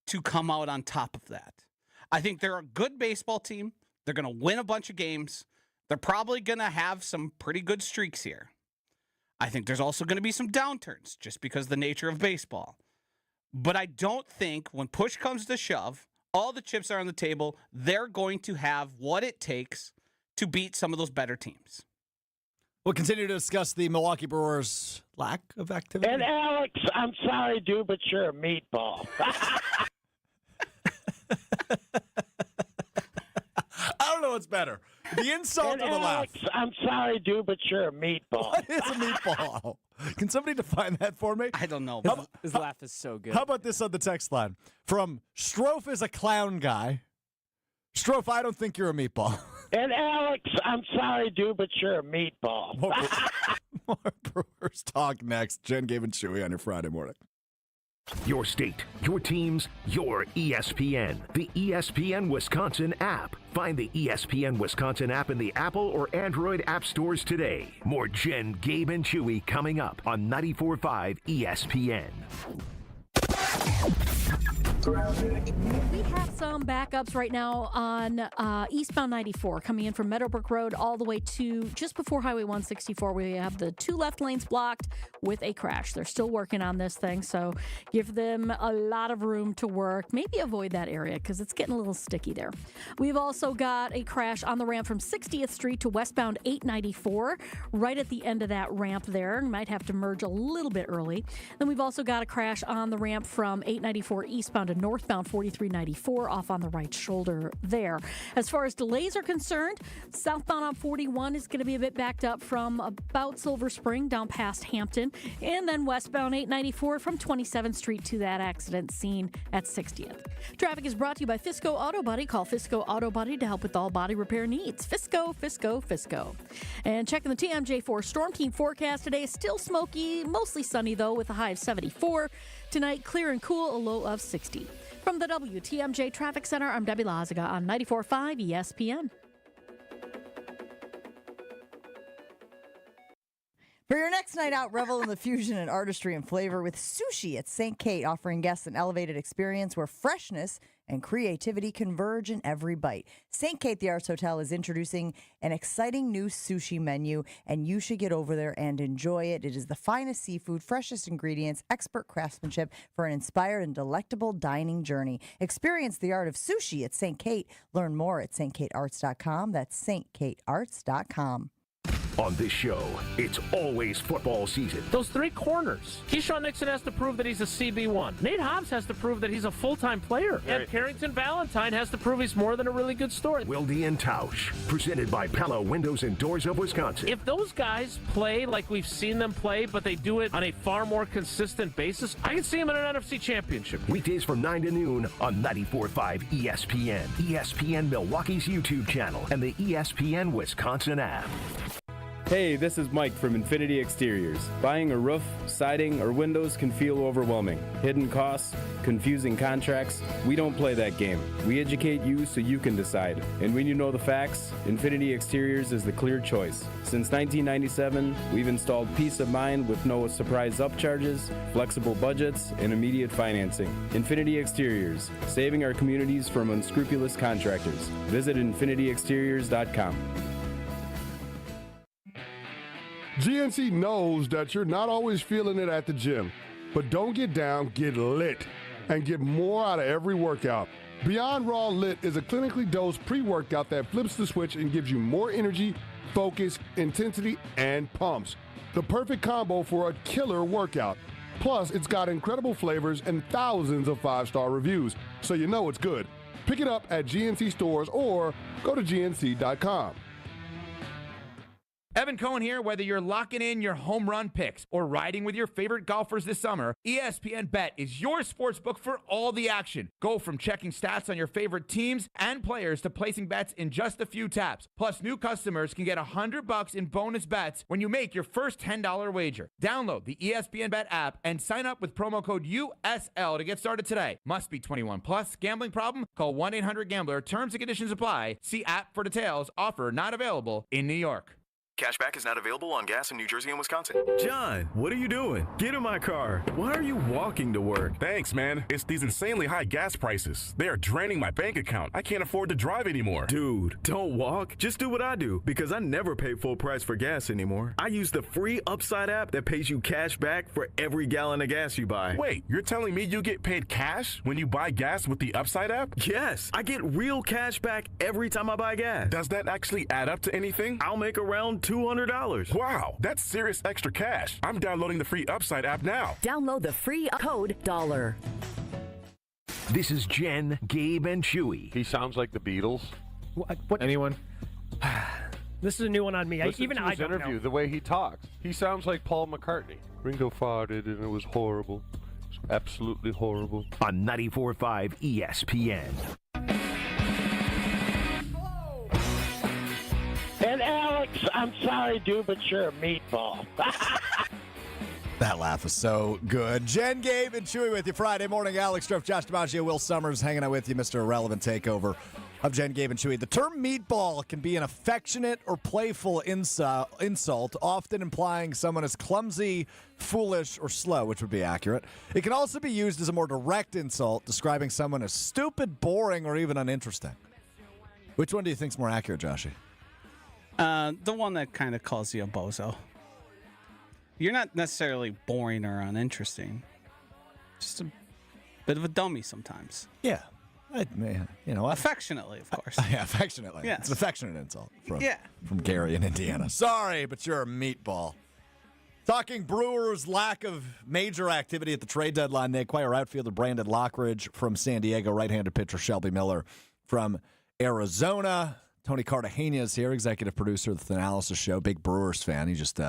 to come out on top of that. I think they're a good baseball team. They're going to win a bunch of games. They're probably going to have some pretty good streaks here. I think there's also going to be some downturns just because of the nature of baseball. But I don't think when push comes to shove, all the chips are on the table. They're going to have what it takes to beat some of those better teams. We'll continue to discuss the Milwaukee Brewers' lack of activity. And Alex, I'm sorry, dude, but you're a meatball. I don't know what's better, the insult and or the Alex, laugh. I'm sorry, dude, but you're a meatball. What is a meatball? Can somebody define that for me? I don't know. His laugh is so good. How about this on the text line? From Strofe is a clown guy. Strofe, I don't think you're a meatball. And Alex, I'm sorry, dude, but you're a meatball. More Brewers talk next. Jen, Gabe, and Chewy on your Friday morning. Your state, your teams, your ESPN. The ESPN Wisconsin app. Find the ESPN Wisconsin app in the Apple or Android app stores today. More Jen, Gabe, and Chewy coming up on 94.5 ESPN. We have some backups right now on eastbound 94 coming in from Meadowbrook Road all the way to just before Highway 164. We have the 2 left lanes blocked with a crash. They're still working on this thing, so give them a lot of room to work. Maybe avoid that area because it's getting a little sticky there. We've also got a crash on the ramp from 60th Street to westbound 894, right at the end of that ramp there. You might have to merge a little bit early. Then we've also got a crash on the ramp from 894 eastbound to northbound 4394 off on the right shoulder there. As far as delays are concerned, southbound on 41 is going to be a bit backed up from about Silver Spring down past Hampton, and then westbound 894 from 27th Street to that accident scene at 60th. Traffic is brought to you by Fisco Auto Body. Call Fisco Auto Body to help with all body repair needs. Fisco, Fisco, Fisco. And checking the TMJ4 Storm Team forecast today is still smoky, mostly sunny though, with a high of 74. Tonight, clear and cool, a low of 60. From the WTMJ Traffic Center, I'm Debbie Lazaga on 94.5 ESPN. For your next night out, revel in the fusion and artistry and flavor with Sushi at St. Kate, offering guests an elevated experience where freshness and creativity converge in every bite. St. Kate, the Arts Hotel, is introducing an exciting new sushi menu, and you should get over there and enjoy it. It is the finest seafood, freshest ingredients, expert craftsmanship for an inspired and delectable dining journey. Experience the art of sushi at St. Kate. Learn more at stkatearts.com. That's stkatearts.com. On this show, it's always football season. Those 3 corners. Keyshawn Nixon has to prove that he's a CB1. Nate Hobbs has to prove that he's a full-time player. Right. And Carrington Valentine has to prove he's more than a really good story. Wilde and Tausch, presented by Pella Windows and Doors of Wisconsin. If those guys play like we've seen them play, but they do it on a far more consistent basis, I can see them in an NFC championship. Weekdays from 9 to noon on 94.5 ESPN, ESPN Milwaukee's YouTube channel, and the ESPN Wisconsin app. Hey, this is Mike from Infinity Exteriors. Buying a roof, siding, or windows can feel overwhelming. Hidden costs, confusing contracts. We don't play that game. We educate you so you can decide. And when you know the facts, Infinity Exteriors is the clear choice. Since 1997, we've installed peace of mind with no surprise upcharges, flexible budgets, and immediate financing. Infinity Exteriors, saving our communities from unscrupulous contractors. Visit infinityexteriors.com. GNC knows that you're not always feeling it at the gym, but don't get down, get lit, and get more out of every workout. Beyond Raw Lit is a clinically dosed pre-workout that flips the switch and gives you more energy, focus, intensity, and pumps. The perfect combo for a killer workout. Plus, it's got incredible flavors and thousands of 5-star reviews, so you know it's good. Pick it up at GNC stores or go to gnc.com. Evan Cohen here. Whether you're locking in your home run picks or riding with your favorite golfers this summer, ESPN Bet is your sports book for all the action. Go from checking stats on your favorite teams and players to placing bets in just a few taps. Plus, new customers can get $100 in bonus bets when you make your first $10 wager. Download the ESPN Bet app and sign up with promo code USL to get started today. Must be 21 plus. Gambling problem? Call 1-800-GAMBLER. Terms and conditions apply. See app for details. Offer not available in New York. Cashback is not available on gas in New Jersey and Wisconsin. John, what are you doing? Get in my car. Why are you walking to work? Thanks, man. It's these insanely high gas prices. They are draining my bank account. I can't afford to drive anymore. Dude, don't walk. Just do what I do, because I never pay full price for gas anymore. I use the free Upside app that pays you cash back for every gallon of gas you buy. Wait, you're telling me you get paid cash when you buy gas with the Upside app? Yes, I get real cash back every time I buy gas. Does that actually add up to anything? I'll make around $200. Wow, that's serious extra cash. I'm downloading the free Upside app now. Download the free code $. This is Jen, Gabe, and Chewy. He sounds like the Beatles. What? Anyone? This is a new one on me. Listen to his don't interview, know. the way he talks. He sounds like Paul McCartney. Ringo farted and it was horrible. It was absolutely horrible. On 94.5 ESPN. And Alex, I'm sorry, dude, but you're a meatball. That laugh is so good. Jen, Gabe, and Chewy with you Friday morning. Alex Stroff, Josh DiMaggio, Will Summers hanging out with you, Mr. Irrelevant takeover of Jen, Gabe, and Chewy. The term meatball can be an affectionate or playful insult, often implying someone is clumsy, foolish, or slow, which would be accurate. It can also be used as a more direct insult, describing someone as stupid, boring, or even uninteresting. Which one do you think is more accurate, Joshy? The one that kind of calls you a bozo. You're not necessarily boring or uninteresting. Just a bit of a dummy sometimes. Yeah. Affectionately, of course. Yeah, affectionately. Yes. It's an affectionate insult from Gary in Indiana. Sorry, but you're a meatball. Talking Brewers' lack of major activity at the trade deadline. They acquire outfielder Brandon Lockridge from San Diego, right-handed pitcher Shelby Miller from Arizona. Tony Cartagena is here, executive producer of the Analysis Show, big Brewers fan. He just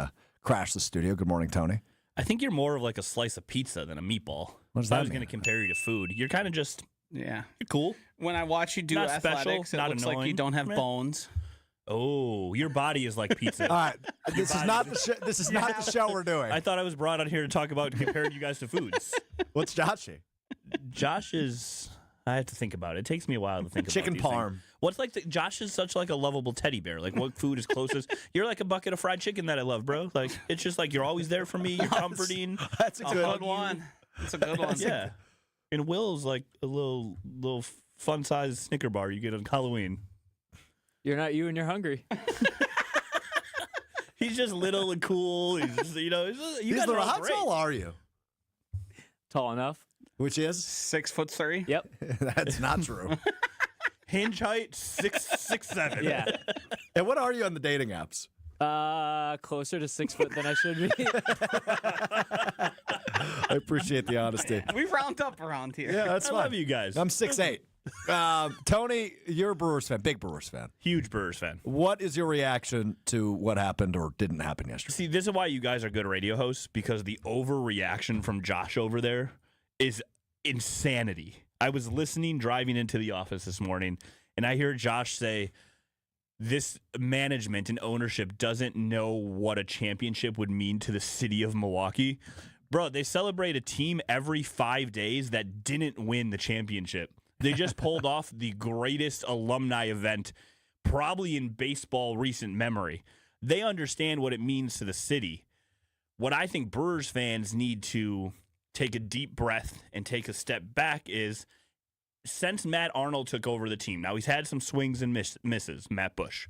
crashed the studio. Good morning, Tony. I think you're more of like a slice of pizza than a meatball. What does if that I was mean? going to compare you to food, you're kind of just, yeah, you're cool. When I watch you do Not athletics, special, not it looks like you annoying. don't have Meh. bones. Oh, your body is like pizza. All right, this is not the show we're doing. I thought I was brought on here to talk about comparing you guys to foods. What's Joshy? Josh is. I have to think about it. It takes me a while to think Chicken about these parm. things. What's like Josh is such like a lovable teddy bear. Like what food is closest? You're like a bucket of fried chicken that I love, bro. Like it's just like you're always there for me. You're comforting. That's a good one. It's a good one. Yeah. And Will's like a little fun sized Snicker bar you get on Halloween. You're not you and you're hungry. He's just little and cool. He's just, you know, you guys are all How great. tall are you? Tall enough. Which is 6'3". Yep. That's not true. Hinge height 6'7". Yeah. And what are you on the dating apps? Closer to 6 foot than I should be. I appreciate the honesty. We round up around here. Yeah, that's I fine. love you guys. I'm 6'8". Tony, you're a Brewers fan, big Brewers fan. Huge Brewers fan. What is your reaction to what happened or didn't happen yesterday? See, this is why you guys are good radio hosts, because the overreaction from Josh over there is insanity. I was listening driving into the office this morning, and I hear Josh say, this management and ownership doesn't know what a championship would mean to the city of Milwaukee. Bro, they celebrate a team every 5 days that didn't win the championship. They just pulled off the greatest alumni event probably in baseball recent memory. They understand what it means to the city. What I think Brewers fans need to take a deep breath and take a step back is, since Matt Arnold took over the team, now he's had some swings and misses, Matt Bush.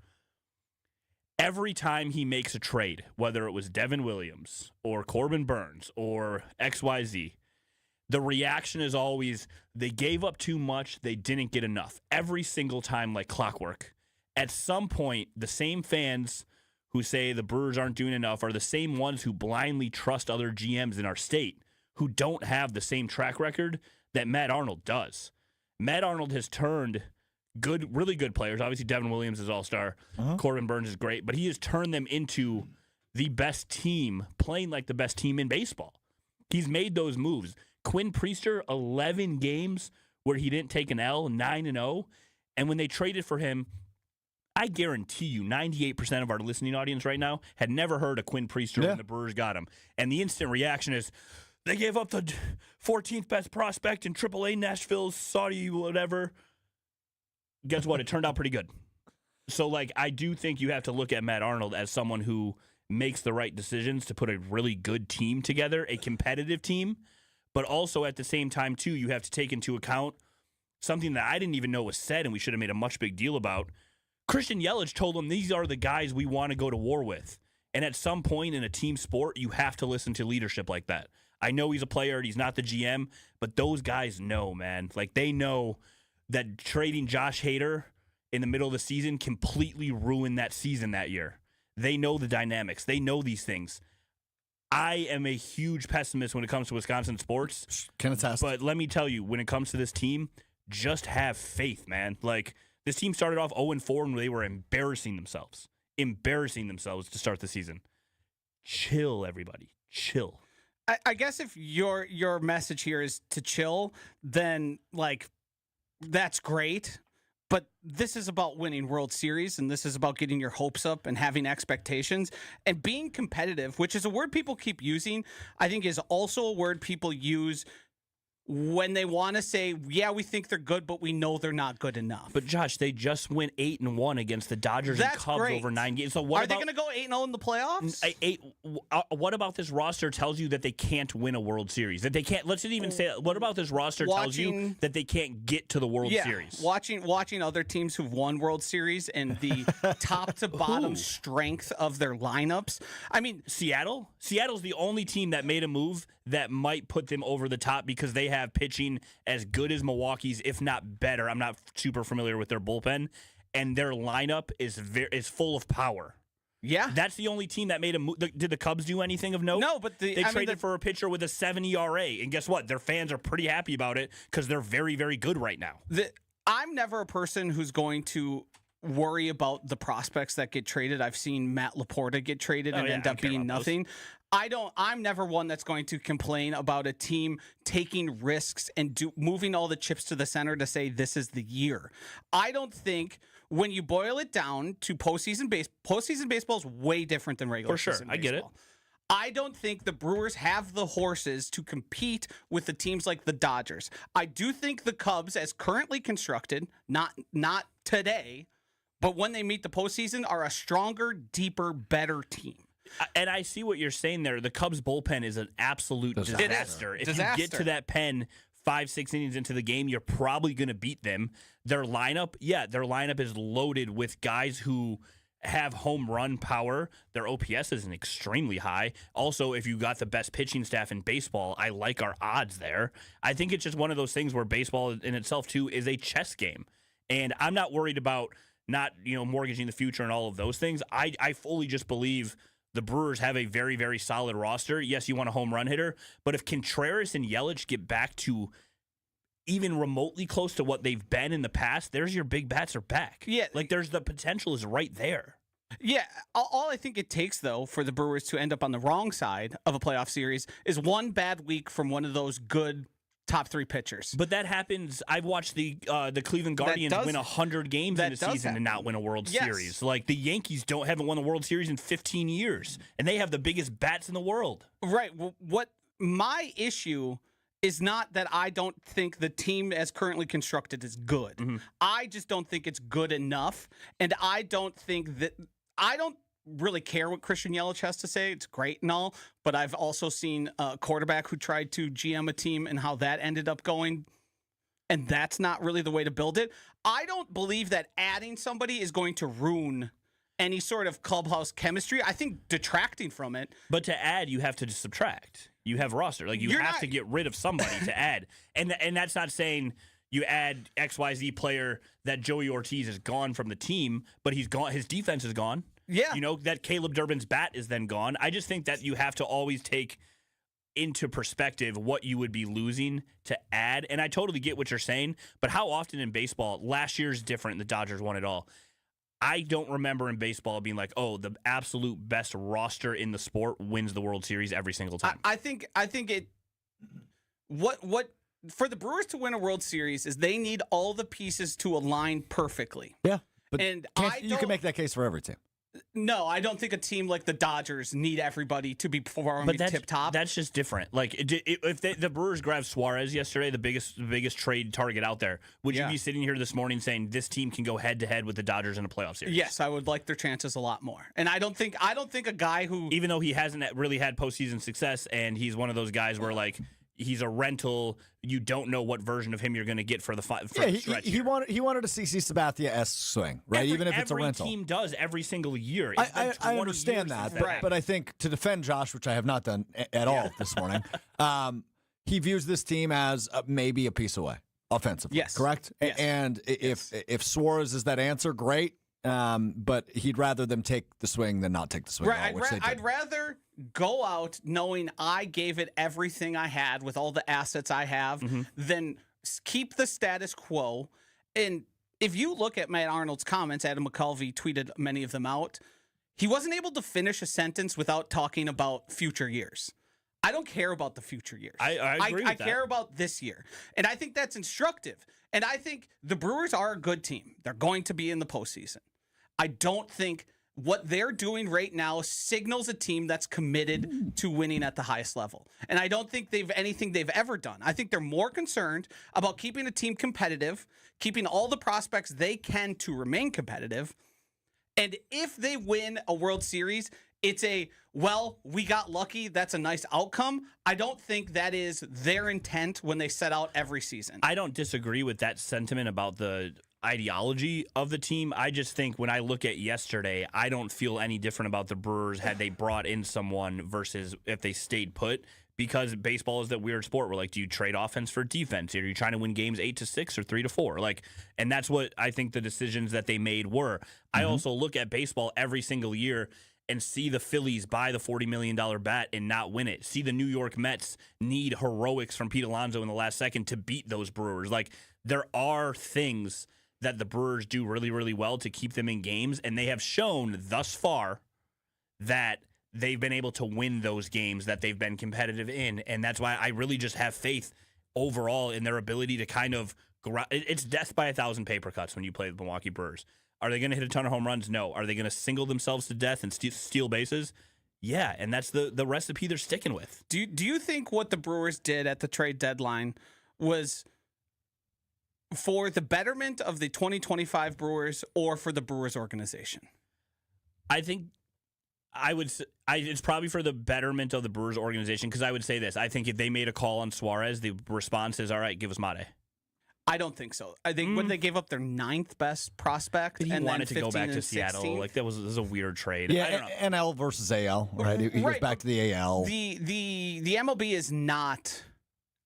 Every time he makes a trade, whether it was Devin Williams or Corbin Burns or XYZ, the reaction is always, they gave up too much, they didn't get enough. Every single time, like clockwork. At some point, the same fans who say the Brewers aren't doing enough are the same ones who blindly trust other GMs in our state who don't have the same track record that Matt Arnold does. Matt Arnold has turned really good players. Obviously, Devin Williams is all-star. Corbin Burns is great. But he has turned them into the best team, playing like the best team in baseball. He's made those moves. Quinn Priester, 11 games where he didn't take an L, 9-0. And when they traded for him, I guarantee you 98% of our listening audience right now had never heard of Quinn Priester when the Brewers got him. And the instant reaction is, they gave up the 14th best prospect in AAA Nashville, Saudi, whatever. Guess what? It turned out pretty good. So, like, I do think you have to look at Matt Arnold as someone who makes the right decisions to put a really good team together, a competitive team. But also at the same time, too, you have to take into account something that I didn't even know was said and we should have made a much big deal about. Christian Yelich told them these are the guys we want to go to war with. And at some point in a team sport, you have to listen to leadership like that. I know he's a player and he's not the GM, but those guys know, man. Like, they know that trading Josh Hader in the middle of the season completely ruined that season that year. They know the dynamics. They know these things. I am a huge pessimist when it comes to Wisconsin sports. Can attest. But let me tell you, when it comes to this team, just have faith, man. Like, this team started off 0-4 and they were embarrassing themselves to start the season. Chill, everybody. Chill. I guess if your message here is to chill, then, like, that's great. But this is about winning World Series, and this is about getting your hopes up and having expectations and being competitive, which is a word people keep using. I think is also a word people use when they want to say, yeah, we think they're good, but we know they're not good enough. But, Josh, they just went 8-1 against the Dodgers and Cubs over 9 games. So what Are they going to go 8-0 in the playoffs? What about this roster tells you that they can't win a World Series? That they can't. Let's just even say, what about this roster tells you that they can't get to the World Series? Watching other teams who've won World Series and the top to bottom strength of their lineups. I mean, Seattle's the only team that made a move that might put them over the top because they have pitching as good as Milwaukee's, if not better. I'm not super familiar with their bullpen, and their lineup is full of power. Yeah, that's the only team that made a move. Did the Cubs do anything of note? No, but they traded for a pitcher with a 7 ERA, and guess what? Their fans are pretty happy about it because they're very, very good right now. I'm never a person who's going to worry about the prospects that get traded. I've seen Matt Laporta get traded and end up being nothing. I'm never one that's going to complain about a team taking risks and moving all the chips to the center to say this is the year. I don't think when you boil it down to postseason baseball is way different than regular season baseball. I get it. I don't think the Brewers have the horses to compete with the teams like the Dodgers. I do think the Cubs, as currently constructed, not today, but when they meet the postseason, are a stronger, deeper, better team. And I see what you're saying there. The Cubs bullpen is an absolute disaster. If you get to that pen 5-6 innings into the game, you're probably going to beat them. Their lineup is loaded with guys who have home run power. Their OPS isn't extremely high. Also, if you got the best pitching staff in baseball, I like our odds there. I think it's just one of those things where baseball in itself, too, is a chess game. And I'm not worried about not, mortgaging the future and all of those things. I fully just believe the Brewers have a very, very solid roster. Yes, you want a home run hitter, but if Contreras and Yelich get back to even remotely close to what they've been in the past, there's your big bats are back. Yeah. Like, there's the potential is right there. Yeah, all I think it takes, though, for the Brewers to end up on the wrong side of a playoff series is one bad week from one of those good top 3 pitchers. But that happens. I've watched the Cleveland Guardians win 100 games in a season and not win a World Series. Like, the Yankees haven't won the World Series in 15 years, and they have the biggest bats in the world. Right. Well, what my issue is not that I don't think the team as currently constructed is good. Mm-hmm. I just don't think it's good enough, and I don't really care what Christian Yelich has to say. It's great and all, but I've also seen a quarterback who tried to GM a team and how that ended up going, and that's not really the way to build it. I don't believe that adding somebody is going to ruin any sort of clubhouse chemistry. I think detracting from it. But to add, you have to subtract. You have roster. Like, you have to get rid of somebody to add. And that's not saying you add XYZ player that Joey Ortiz is gone from the team, but he's gone. His defense is gone. Yeah. That Caleb Durbin's bat is then gone. I just think that you have to always take into perspective what you would be losing to add. And I totally get what you're saying, but how often in baseball, last year's different, the Dodgers won it all. I don't remember in baseball being like, oh, the absolute best roster in the sport wins the World Series every single time. I think it. What for the Brewers to win a World Series is they need all the pieces to align perfectly. Yeah, but and you can make that case for every team. No, I don't think a team like the Dodgers need everybody to be performing tip top. That's just different. Like if the Brewers grabbed Suarez yesterday, the biggest trade target out there, would you be sitting here this morning saying this team can go head to head with the Dodgers in a playoff series? Yes, I would like their chances a lot more. And I don't think a guy who, even though he hasn't really had postseason success, and he's one of those guys where like he's a rental, you don't know what version of him you're going to get for the stretch. He wanted a CC Sabathia-esque swing, right? Even if it's a rental. Every team does every single year. I understand that, but I think to defend Josh, which I have not done at all this morning, he views this team as maybe a piece away offensively. Yes. Correct? Yes. And if Suarez is that answer, great. But he'd rather them take the swing than not take the swing. Right, I'd rather go out knowing I gave it everything I had with all the assets I have than keep the status quo. And if you look at Matt Arnold's comments, Adam McCulvey tweeted many of them out. He wasn't able to finish a sentence without talking about future years. I don't care about the future years. I agree with that. I care about this year. And I think that's instructive. And I think the Brewers are a good team. They're going to be in the postseason. I don't think what they're doing right now signals a team that's committed to winning at the highest level. And I don't think they've anything they've ever done. I think they're more concerned about keeping a team competitive, keeping all the prospects they can to remain competitive. And if they win a World Series, it's we got lucky. That's a nice outcome. I don't think that is their intent when they set out every season. I don't disagree with that sentiment about the ideology of the team. I just think when I look at yesterday, I don't feel any different about the Brewers had they brought in someone versus if they stayed put, because baseball is that weird sport where, like, do you trade offense for defense? Are you trying to win games 8-6 or 3-4? Like, and that's what I think the decisions that they made were. I also look at baseball every single year and see the Phillies buy the $40 million bat and not win it. See the New York Mets need heroics from Pete Alonso in the last second to beat those Brewers. Like, there are things that the Brewers do really, really well to keep them in games, and they have shown thus far that they've been able to win those games that they've been competitive in, and that's why I really just have faith overall in their ability to kind of it's death by 1,000 paper cuts when you play the Milwaukee Brewers. Are they going to hit a ton of home runs? No. Are they going to single themselves to death and steal bases? Yeah, and that's the recipe they're sticking with. Do you think what the Brewers did at the trade deadline was for the betterment of the 2025 Brewers or for the Brewers organization? I think it's probably for the betterment of the Brewers organization, because I would say this. I think if they made a call on Suarez, the response is, all right, give us Mate. I don't think so. I think when they gave up their 9th best prospect, but he and wanted then to go back to 16th. Seattle. Like that was a weird trade. Yeah, I don't know. NL versus AL, right? He goes back to the AL. The MLB is not.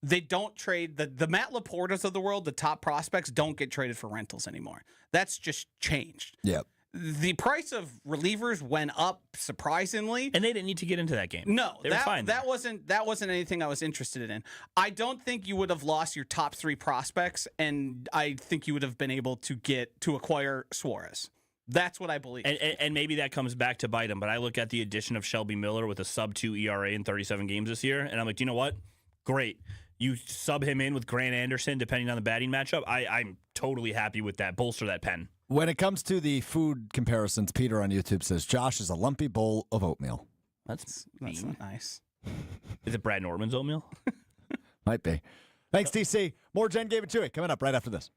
They don't trade the Matt Laportas of the world. The top prospects don't get traded for rentals anymore. That's just changed. Yep. The price of relievers went up surprisingly, and they didn't need to get into that game. No, they were fine. That wasn't anything I was interested in. I don't think you would have lost your top 3 prospects, and I think you would have been able to acquire Suarez. That's what I believe. And maybe that comes back to bite him. But I look at the addition of Shelby Miller with a sub-2 ERA in 37 games this year, and I'm like, do you know what? Great. You sub him in with Grant Anderson, depending on the batting matchup. I'm totally happy with that. Bolster that pen. When it comes to the food comparisons, Peter on YouTube says Josh is a lumpy bowl of oatmeal. That's not nice. Is it Brad Norman's oatmeal? Might be. Thanks, TC. More Jen, Gabe, and Chewy coming up right after this.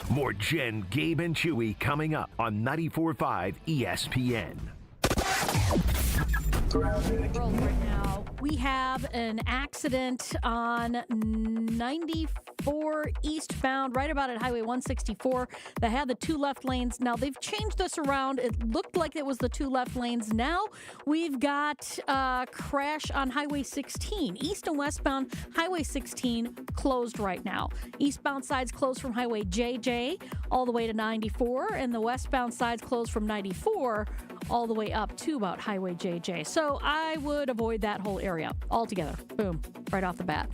More Jen, Gabe, and Chewy coming up on 94.5 ESPN. Right now, we have an accident on 94 eastbound, right about at Highway 164, that had the 2 left lanes. Now, they've changed this around. It looked like it was the 2 left lanes. Now, we've got a crash on Highway 16. East and westbound, Highway 16 closed right now. Eastbound side's closed from Highway JJ all the way to 94, and the westbound side's closed from 94 all the way up to about Highway JJ. So I would avoid that whole area altogether. Boom, right off the bat.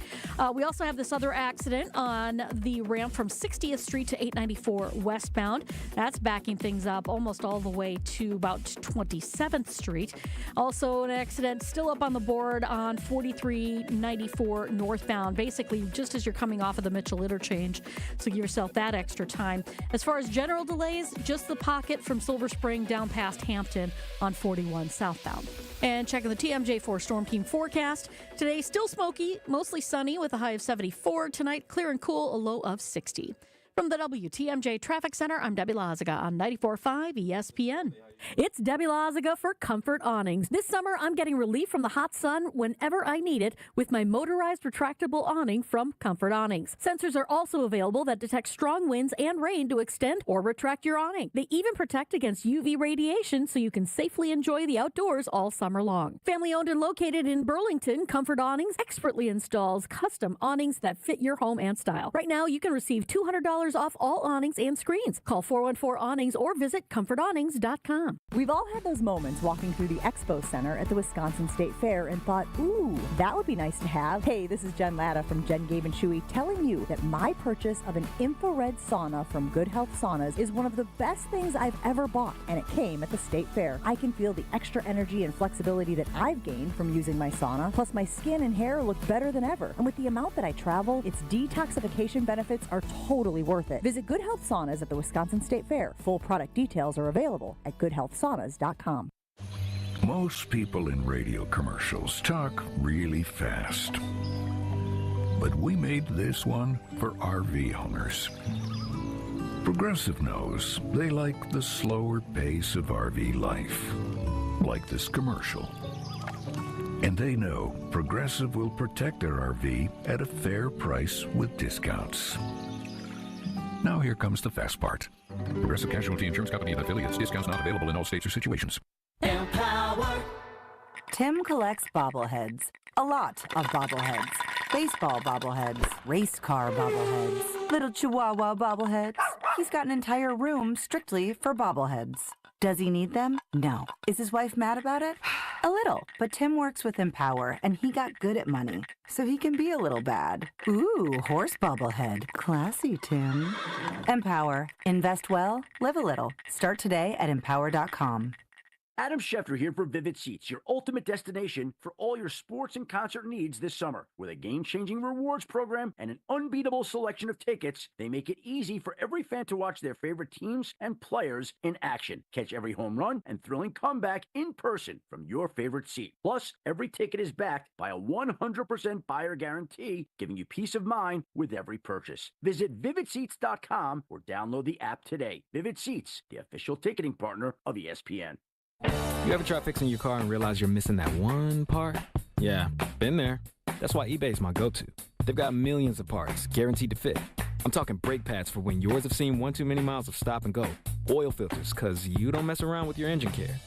We also have this other accident on the ramp from 60th Street to 894 westbound. That's backing things up almost all the way to about 27th Street. Also an accident still up on the board on 4394 northbound, basically just as you're coming off of the Mitchell interchange. So give yourself that extra time. As far as general delays, just the pocket from Silver Spring down past Hampton on 41 southbound. And checking the TMJ4 Storm Team forecast. Today, still smoky, mostly sunny with a high of 74. Tonight, clear and cool, a low of 60. From the WTMJ Traffic Center, I'm Debbie Lazaga on 94.5 ESPN. It's Debbie Lazaga for Comfort Awnings. This summer, I'm getting relief from the hot sun whenever I need it with my motorized retractable awning from Comfort Awnings. Sensors are also available that detect strong winds and rain to extend or retract your awning. They even protect against UV radiation so you can safely enjoy the outdoors all summer long. Family owned and located in Burlington, Comfort Awnings expertly installs custom awnings that fit your home and style. Right now, you can receive $200 off all awnings and screens. Call 414-AWNINGS or visit comfortawnings.com. We've all had those moments walking through the Expo Center at the Wisconsin State Fair and thought, ooh, that would be nice to have. Hey, this is Jen Latta from Jen, Gabe, and Chewy telling you that my purchase of an infrared sauna from Good Health Saunas is one of the best things I've ever bought, and it came at the State Fair. I can feel the extra energy and flexibility that I've gained from using my sauna, plus my skin and hair look better than ever. And with the amount that I travel, its detoxification benefits are totally worth it. Visit Good Health Saunas at the Wisconsin State Fair. Full product details are available at goodhealthsaunas.com. Most people in radio commercials talk really fast. But we made this one for RV owners. Progressive knows they like the slower pace of RV life, like this commercial. And they know Progressive will protect their RV at a fair price with discounts. Now here comes the fast part. Progressive Casualty Insurance Company and affiliates. Discounts not available in all states or situations. Empower. Tim collects bobbleheads. A lot of bobbleheads. Baseball bobbleheads. Race car bobbleheads. Little Chihuahua bobbleheads. He's got an entire room strictly for bobbleheads. Does he need them? No. Is his wife mad about it? A little. But Tim works with Empower, and he got good at money, so he can be a little bad. Ooh, horse bobblehead. Classy, Tim. Empower. Invest well, live a little. Start today at empower.com. Adam Schefter here for Vivid Seats, your ultimate destination for all your sports and concert needs this summer. With a game-changing rewards program and an unbeatable selection of tickets, they make it easy for every fan to watch their favorite teams and players in action. Catch every home run and thrilling comeback in person from your favorite seat. Plus, every ticket is backed by a 100% buyer guarantee, giving you peace of mind with every purchase. Visit VividSeats.com or download the app today. Vivid Seats, the official ticketing partner of ESPN. You ever try fixing your car and realize you're missing that one part? Yeah, been there. That's why eBay's my go-to. They've got millions of parts, guaranteed to fit. I'm talking brake pads for when yours have seen one too many miles of stop and go. Oil filters, because you don't mess around with your engine care.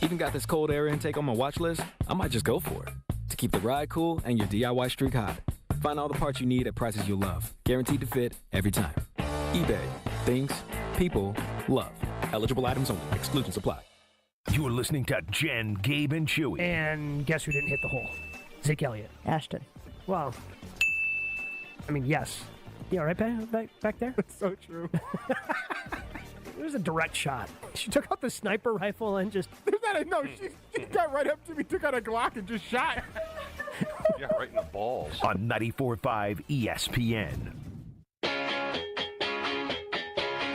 Even got this cold air intake on my watch list. I might just go for it. To keep the ride cool and your DIY streak hot. Find all the parts you need at prices you'll love. Guaranteed to fit every time. eBay. Things people love. Eligible items only. Exclusions apply. You're listening to Jen, Gabe, and Chewy. And guess who didn't hit the hole? Zeke Elliott. Ashton. Well, I mean, yes. Yeah, right back there? That's so true. It was a direct shot. She took out the sniper rifle and just... No, she got right up to me, took out a Glock, and just shot. Yeah, right in the balls. On 94.5 ESPN.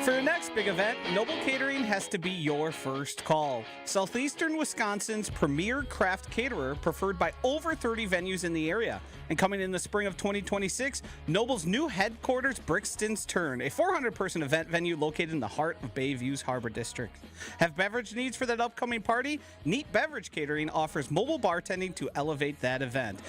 For your next big event, Noble Catering has to be your first call. Southeastern Wisconsin's premier craft caterer, preferred by over 30 venues in the area. And coming in the spring of 2026, Noble's new headquarters, Brixton's Turn, a 400-person event venue located in the heart of Bayview's Harbor District. Have beverage needs for that upcoming party? Neat Beverage Catering offers mobile bartending to elevate that event.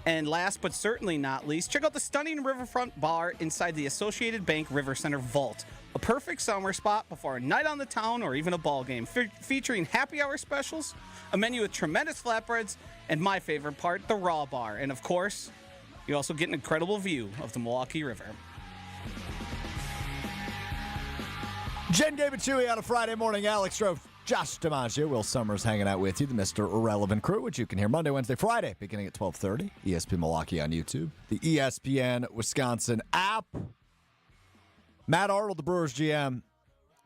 And last but certainly not least, check out the stunning riverfront bar inside the Associated Bank River Center Vault. A perfect summer spot before a night on the town or even a ball game, featuring happy hour specials, a menu with tremendous flatbreads, and my favorite part, the raw bar. And of course, you also get an incredible view of the Milwaukee River. Jen, Gabe, and Chewy on a Friday morning. Alex drove Josh DiMaggio, Will Summers hanging out with you, the Mr. Irrelevant Crew, which you can hear Monday, Wednesday, Friday, beginning at 12:30. ESPN Milwaukee on YouTube. The ESPN Wisconsin app. Matt Arnold, the Brewers GM,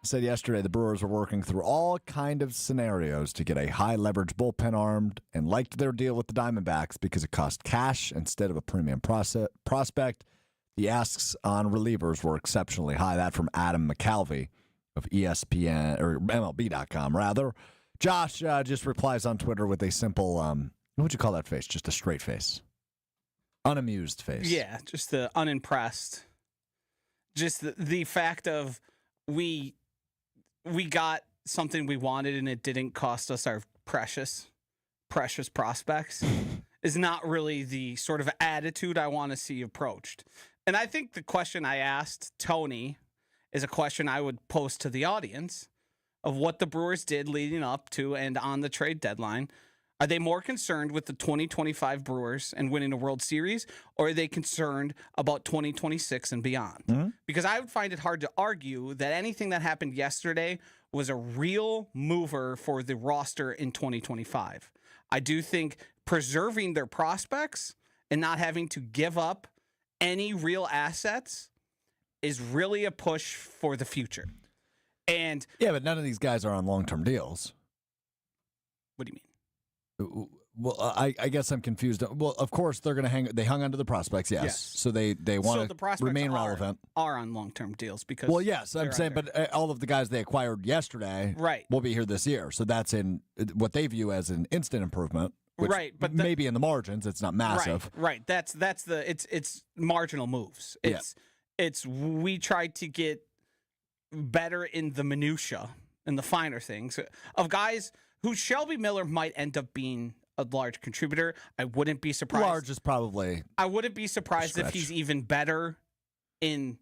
said yesterday the Brewers were working through all kind of scenarios to get a high-leverage bullpen armed and liked their deal with the Diamondbacks because it cost cash instead of a premium prospect. The asks on relievers were exceptionally high. That from Adam McCalvey of ESPN, or MLB.com, rather. Josh just replies on Twitter with a simple, what would you call that face? Just a straight face. Unamused face. Yeah, just the unimpressed. Just the fact of we got something we wanted and it didn't cost us our precious prospects is not really the sort of attitude I want to see approached. And I think the question I asked Tony is a question I would pose to the audience of what the Brewers did leading up to and on the trade deadline. Are they more concerned with the 2025 Brewers and winning a World Series, or are they concerned about 2026 and beyond? Mm-hmm. Because I would find it hard to argue that anything that happened yesterday was a real mover for the roster in 2025. I do think preserving their prospects and not having to give up any real assets is really a push for the future. And yeah, but none of these guys are on long-term deals. What do you mean? Well, I guess I'm confused. Well, of course they're going to hang. They hung onto the prospects, yes. So they want to remain relevant. Are on long-term deals because. Well, yes, I'm saying, but all of the guys they acquired yesterday, will be here this year. So that's in what they view as an instant improvement. Which but maybe in the margins, it's not massive. Right. That's it's marginal moves. It's we tried to get better in the minutia and the finer things of guys who Shelby Miller might end up being a large contributor. I wouldn't be surprised. Large is probably. I wouldn't be surprised if he's even better in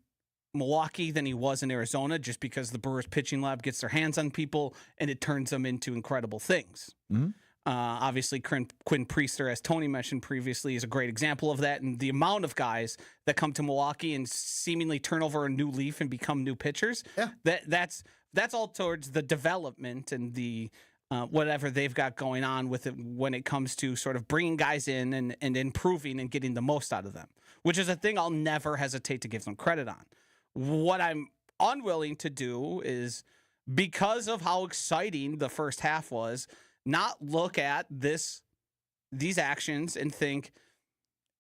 Milwaukee than he was in Arizona, just because the Brewers pitching lab gets their hands on people and it turns them into incredible things. Mm-hmm. Obviously, Quinn Priester, as Tony mentioned previously, is a great example of that. And the amount of guys that come to Milwaukee and seemingly turn over a new leaf and become new pitchers, that's all towards the development and the whatever they've got going on with it when it comes to sort of bringing guys in and improving and getting the most out of them, which is a thing I'll never hesitate to give them credit on. What I'm unwilling to do is, because of how exciting the first half was, not look at these actions and think,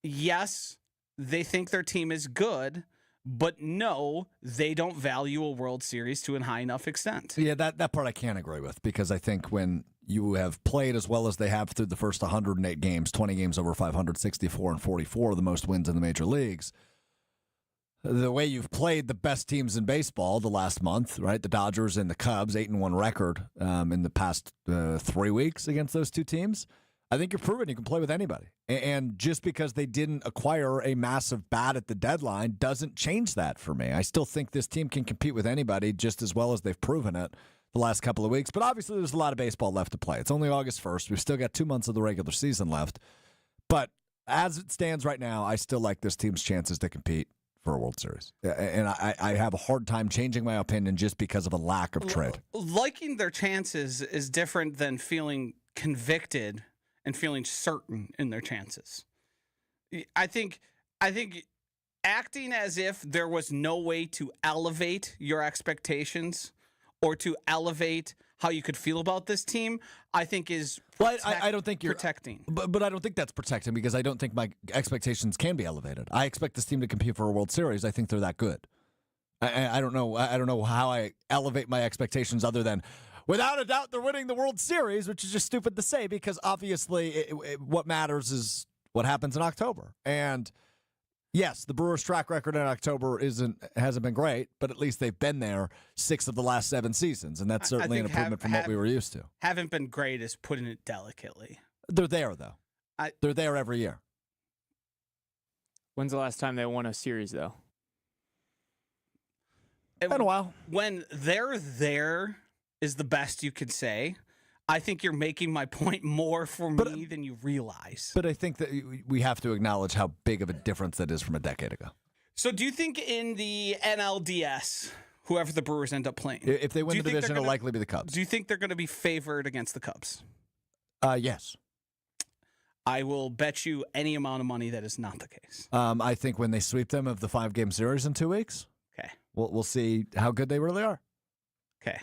yes, they think their team is good, but no, they don't value a World Series to a high enough extent. Yeah, that part I can't agree with, because I think when you have played as well as they have through the first 108 games, 20 games over 564 and 44, the most wins in the major leagues, the way you've played the best teams in baseball the last month, right? The Dodgers and the Cubs, 8-1 record in the past 3 weeks against those two teams. I think you're proven you can play with anybody. And just because they didn't acquire a massive bat at the deadline doesn't change that for me. I still think this team can compete with anybody just as well as they've proven it the last couple of weeks. But obviously there's a lot of baseball left to play. It's only August 1st. We've still got 2 months of the regular season left. But as it stands right now, I still like this team's chances to compete for a World Series. And I have a hard time changing my opinion just because of a lack of trade. Liking their chances is different than feeling convicted and feeling certain in their chances. I think acting as if there was no way to elevate your expectations or to elevate how you could feel about this team, I think is I don't think you're protecting. But I don't think that's protecting, because I don't think my expectations can be elevated. I expect this team to compete for a World Series. I think they're that good. I don't know. I don't know how I elevate my expectations other than, without a doubt, they're winning the World Series, which is just stupid to say, because obviously what matters is what happens in October. And yes, the Brewers' track record in October hasn't been great, but at least they've been there 6 of the last 7 seasons, and that's certainly an improvement from what we were used to. Haven't been great is putting it delicately. They're there, though. They're there every year. When's the last time they won a series, though? Been a while. When they're there is the best you could say. I think you're making my point more for me than you realize. But I think that we have to acknowledge how big of a difference that is from a decade ago. So do you think in the NLDS, whoever the Brewers end up playing. If they win the division, it'll likely be the Cubs. Do you think they're going to be favored against the Cubs? Yes. I will bet you any amount of money that is not the case. I think when they sweep them of the 5-game series in 2 weeks, okay, we'll see how good they really are. Okay.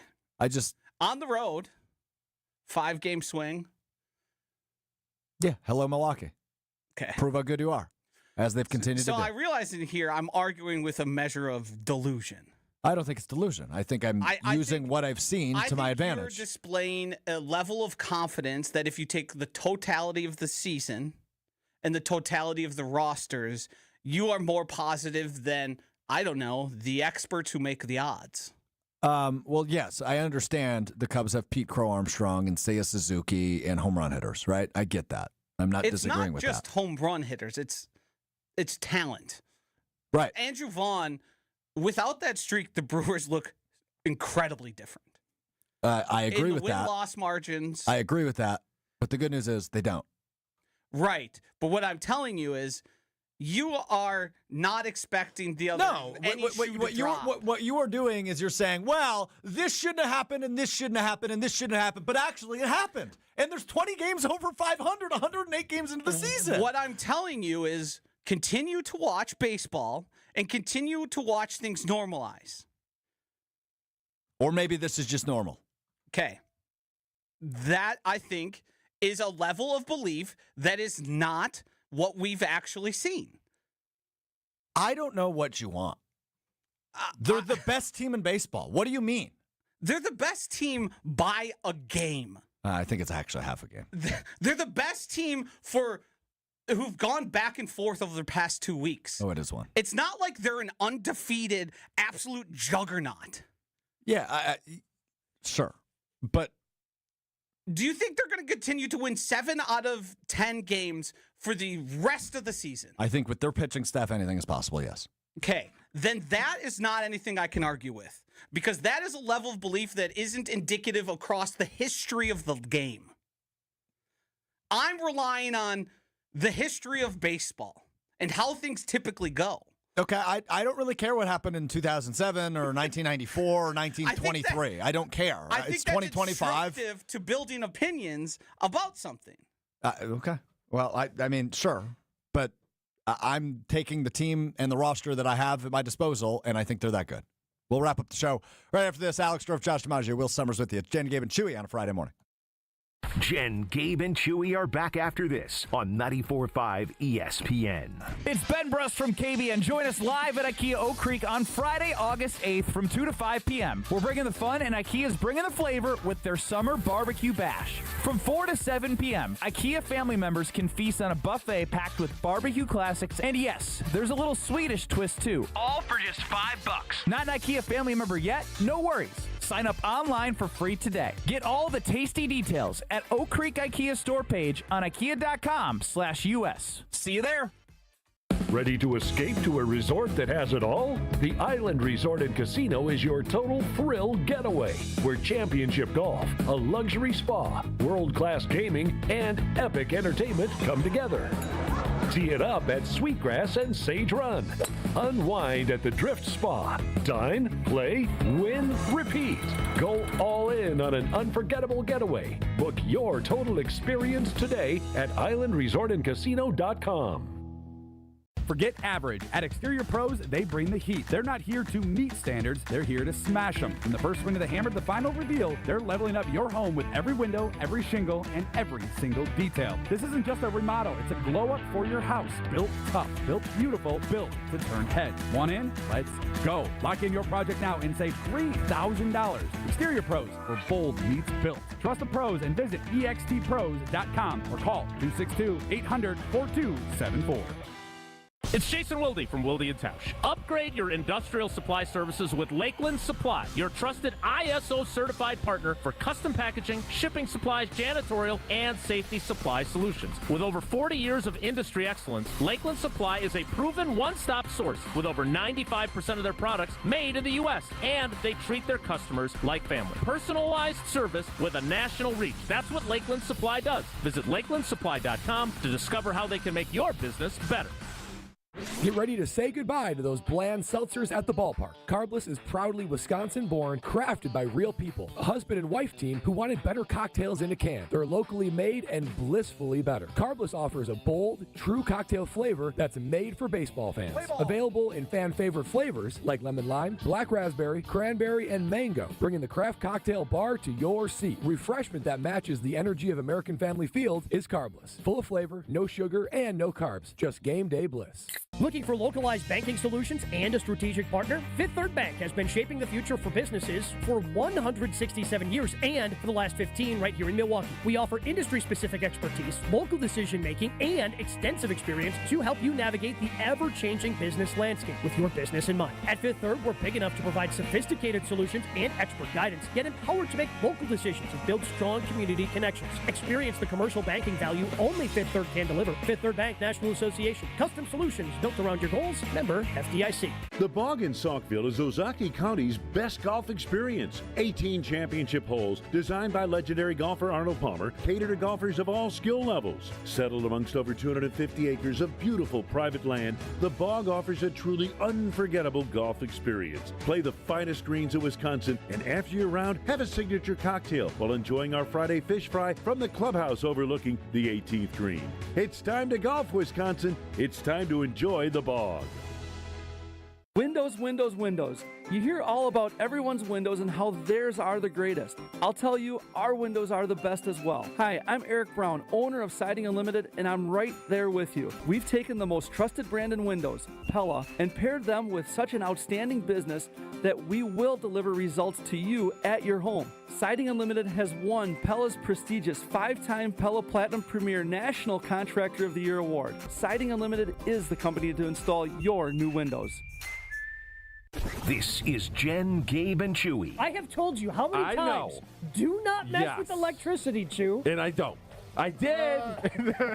On the road, 5-game swing. Yeah, hello, Milwaukee. Okay. Prove how good you are, as they've continued to do. So I realize in here I'm arguing with a measure of delusion. I don't think it's delusion. I think I'm using what I've seen to my advantage. You're displaying a level of confidence that if you take the totality of the season and the totality of the rosters, you are more positive than, I don't know, the experts who make the odds. Well, yes, I understand the Cubs have Pete Crow Armstrong and Seiya Suzuki and home run hitters, right? I get that. I'm not disagreeing with that. It's not just home run hitters. It's talent. Right. Andrew Vaughn, without that streak, the Brewers look incredibly different. I agree with that. Win-loss margins. I agree with that. But the good news is they don't. Right. But what I'm telling you is you are not expecting the other. No. What you are doing is you're saying, well, this shouldn't have happened and this shouldn't have happened and this shouldn't have happened. But actually it happened. And there's 20 games over 500, 108 games into the season. What I'm telling you is continue to watch baseball and continue to watch things normalize. Or maybe this is just normal. Okay. That, I think, is a level of belief that is not what we've actually seen. I don't know what you want. They're the best team in baseball. What do you mean? They're the best team by a game. I think it's actually half a game. They're the best team who've gone back and forth over the past 2 weeks. Oh, it is one. It's not like they're an undefeated, absolute juggernaut. Yeah, sure. But do you think they're going to continue to win 7 out of 10 games for the rest of the season? I think with their pitching staff, anything is possible, yes. Okay, then that is not anything I can argue with, because that is a level of belief that isn't indicative across the history of the game. I'm relying on the history of baseball and how things typically go. Okay, I don't really care what happened in 2007 or 1994 or 1923. I don't care. I think it's 2025. Instructive to building opinions about something. Okay. Well, I mean, sure. But I'm taking the team and the roster that I have at my disposal, and I think they're that good. We'll wrap up the show right after this. Alex Strofe, Josh DiMaggio, Will Summers with you. It's Jen, Gabe, and Chewy on a Friday morning. Jen, Gabe, and Chewy are back after this on 94.5 ESPN. It's Ben Brust from KBN. Join us live at IKEA Oak Creek on Friday, August 8th from 2 to 5 p.m. We're bringing the fun, and IKEA's bringing the flavor with their summer barbecue bash. From 4 to 7 p.m., IKEA family members can feast on a buffet packed with barbecue classics, and yes, there's a little Swedish twist too. All for just $5. Not an IKEA family member yet? No worries. Sign up online for free today. Get all the tasty details at Oak Creek IKEA store page on IKEA.com/US. See you there. Ready to escape to a resort that has it all? The Island Resort and Casino is your total thrill getaway, where championship golf, a luxury spa, world-class gaming, and epic entertainment come together. Tee it up at Sweetgrass and Sage Run. Unwind at the Drift Spa. Dine, play, win, repeat. Go all in on an unforgettable getaway. Book your total experience today at islandresortandcasino.com. Forget average. At Exterior Pros, they bring the heat. They're not here to meet standards, they're here to smash them. From the first swing of the hammer to the final reveal, they're leveling up your home with every window, every shingle, and every single detail. This isn't just a remodel, it's a glow up for your house. Built tough, built beautiful, built to turn heads. Want in? Let's go. Lock in your project now and save $3,000. Exterior Pros, where bold meets built. Trust the pros and visit extpros.com or call 262-800-4274. It's Jason Wilde from Wilde & Tausch. Upgrade your industrial supply services with Lakeland Supply, your trusted ISO certified partner for custom packaging, shipping supplies, janitorial, and safety supply solutions. With over 40 years of industry excellence, Lakeland Supply is a proven one-stop source with over 95% of their products made in the U.S. And they treat their customers like family. Personalized service with a national reach. That's what Lakeland Supply does. Visit lakelandsupply.com to discover how they can make your business better. Get ready to say goodbye to those bland seltzers at the ballpark. Carbless is proudly Wisconsin-born, crafted by real people. A husband and wife team who wanted better cocktails in a can. They're locally made and blissfully better. Carbless offers a bold, true cocktail flavor that's made for baseball fans. Available in fan-favorite flavors like lemon lime, black raspberry, cranberry, and mango, bringing the craft cocktail bar to your seat. Refreshment that matches the energy of American Family Field is Carbless. Full of flavor, no sugar, and no carbs. Just game day bliss. Looking for localized banking solutions and a strategic partner? Fifth Third Bank has been shaping the future for businesses for 167 years and for the last 15 right here in Milwaukee. We offer industry-specific expertise, local decision-making, and extensive experience to help you navigate the ever-changing business landscape with your business in mind. At Fifth Third, we're big enough to provide sophisticated solutions and expert guidance, yet empowered to make local decisions and build strong community connections. Experience the commercial banking value only Fifth Third can deliver. Fifth Third Bank National Association. Custom solutions built around your goals. Member FDIC. The Bog in Saukville is Ozaki County's best golf experience. 18 championship holes designed by legendary golfer Arnold Palmer cater to golfers of all skill levels. Settled amongst over 250 acres of beautiful private land, the Bog offers a truly unforgettable golf experience. Play the finest greens of Wisconsin, and after your round, have a signature cocktail while enjoying our Friday fish fry from the clubhouse overlooking the 18th green. It's time to golf, Wisconsin. It's time to enjoy the Bog. Windows, windows, windows. You hear all about everyone's windows and how theirs are the greatest. I'll tell you, our windows are the best as well. Hi, I'm Eric Brown, owner of Siding Unlimited, and I'm right there with you. We've taken the most trusted brand in windows, Pella, and paired them with such an outstanding business that we will deliver results to you at your home. Siding Unlimited has won Pella's prestigious 5-time Pella Platinum Premier National Contractor of the Year award. Siding Unlimited is the company to install your new windows. This is Jen, Gabe, and Chewy. I have told you how many times. Do not mess with electricity, Chew. And I don't. I did.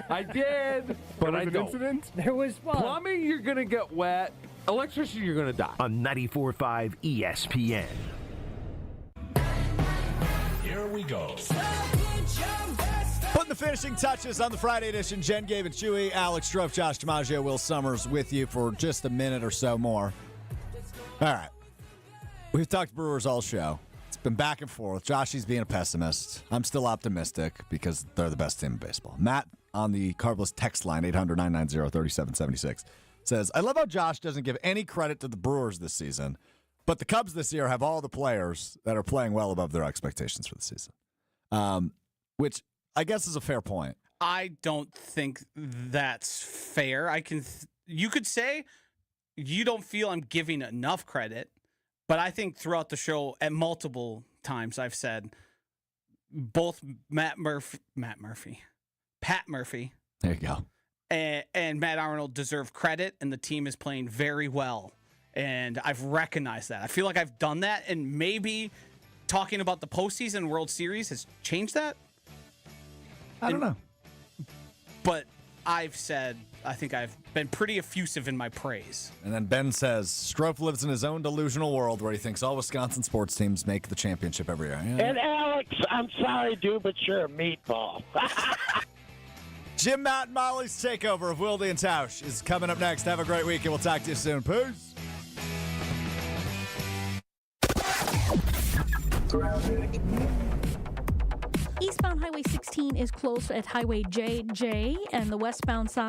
I did. But I don't. Incident? There was one. Plumbing, you're going to get wet. Electricity, you're going to die. On 94.5 ESPN. Here we go. Putting the finishing touches on the Friday edition. Jen, Gabe, and Chewy. Alex Strofe, Josh DiMaggio, Will Summers with you for just a minute or so more. All right. We've talked Brewers all show. It's been back and forth. Joshy's being a pessimist. I'm still optimistic because they're the best team in baseball. Matt on the Carbless text line, 800-990-3776, says, I love how Josh doesn't give any credit to the Brewers this season, but the Cubs this year have all the players that are playing well above their expectations for the season, which I guess is a fair point. I don't think that's fair. You could say you don't feel I'm giving enough credit, but I think throughout the show at multiple times I've said both Pat Murphy, there you go, and Matt Arnold deserve credit, and the team is playing very well, and I've recognized that. I feel like I've done that, and maybe talking about the postseason World Series has changed that. I don't know. But I've said, I think I've been pretty effusive in my praise. And then Ben says, Strofe lives in his own delusional world where he thinks all Wisconsin sports teams make the championship every year. Yeah. And Alex, I'm sorry, dude, but you're a meatball. Jim, Matt, and Molly's takeover of Wilde and Tausch is coming up next. Have a great week, and we'll talk to you soon. Peace. Eastbound Highway 16 is closed at Highway JJ, and the westbound side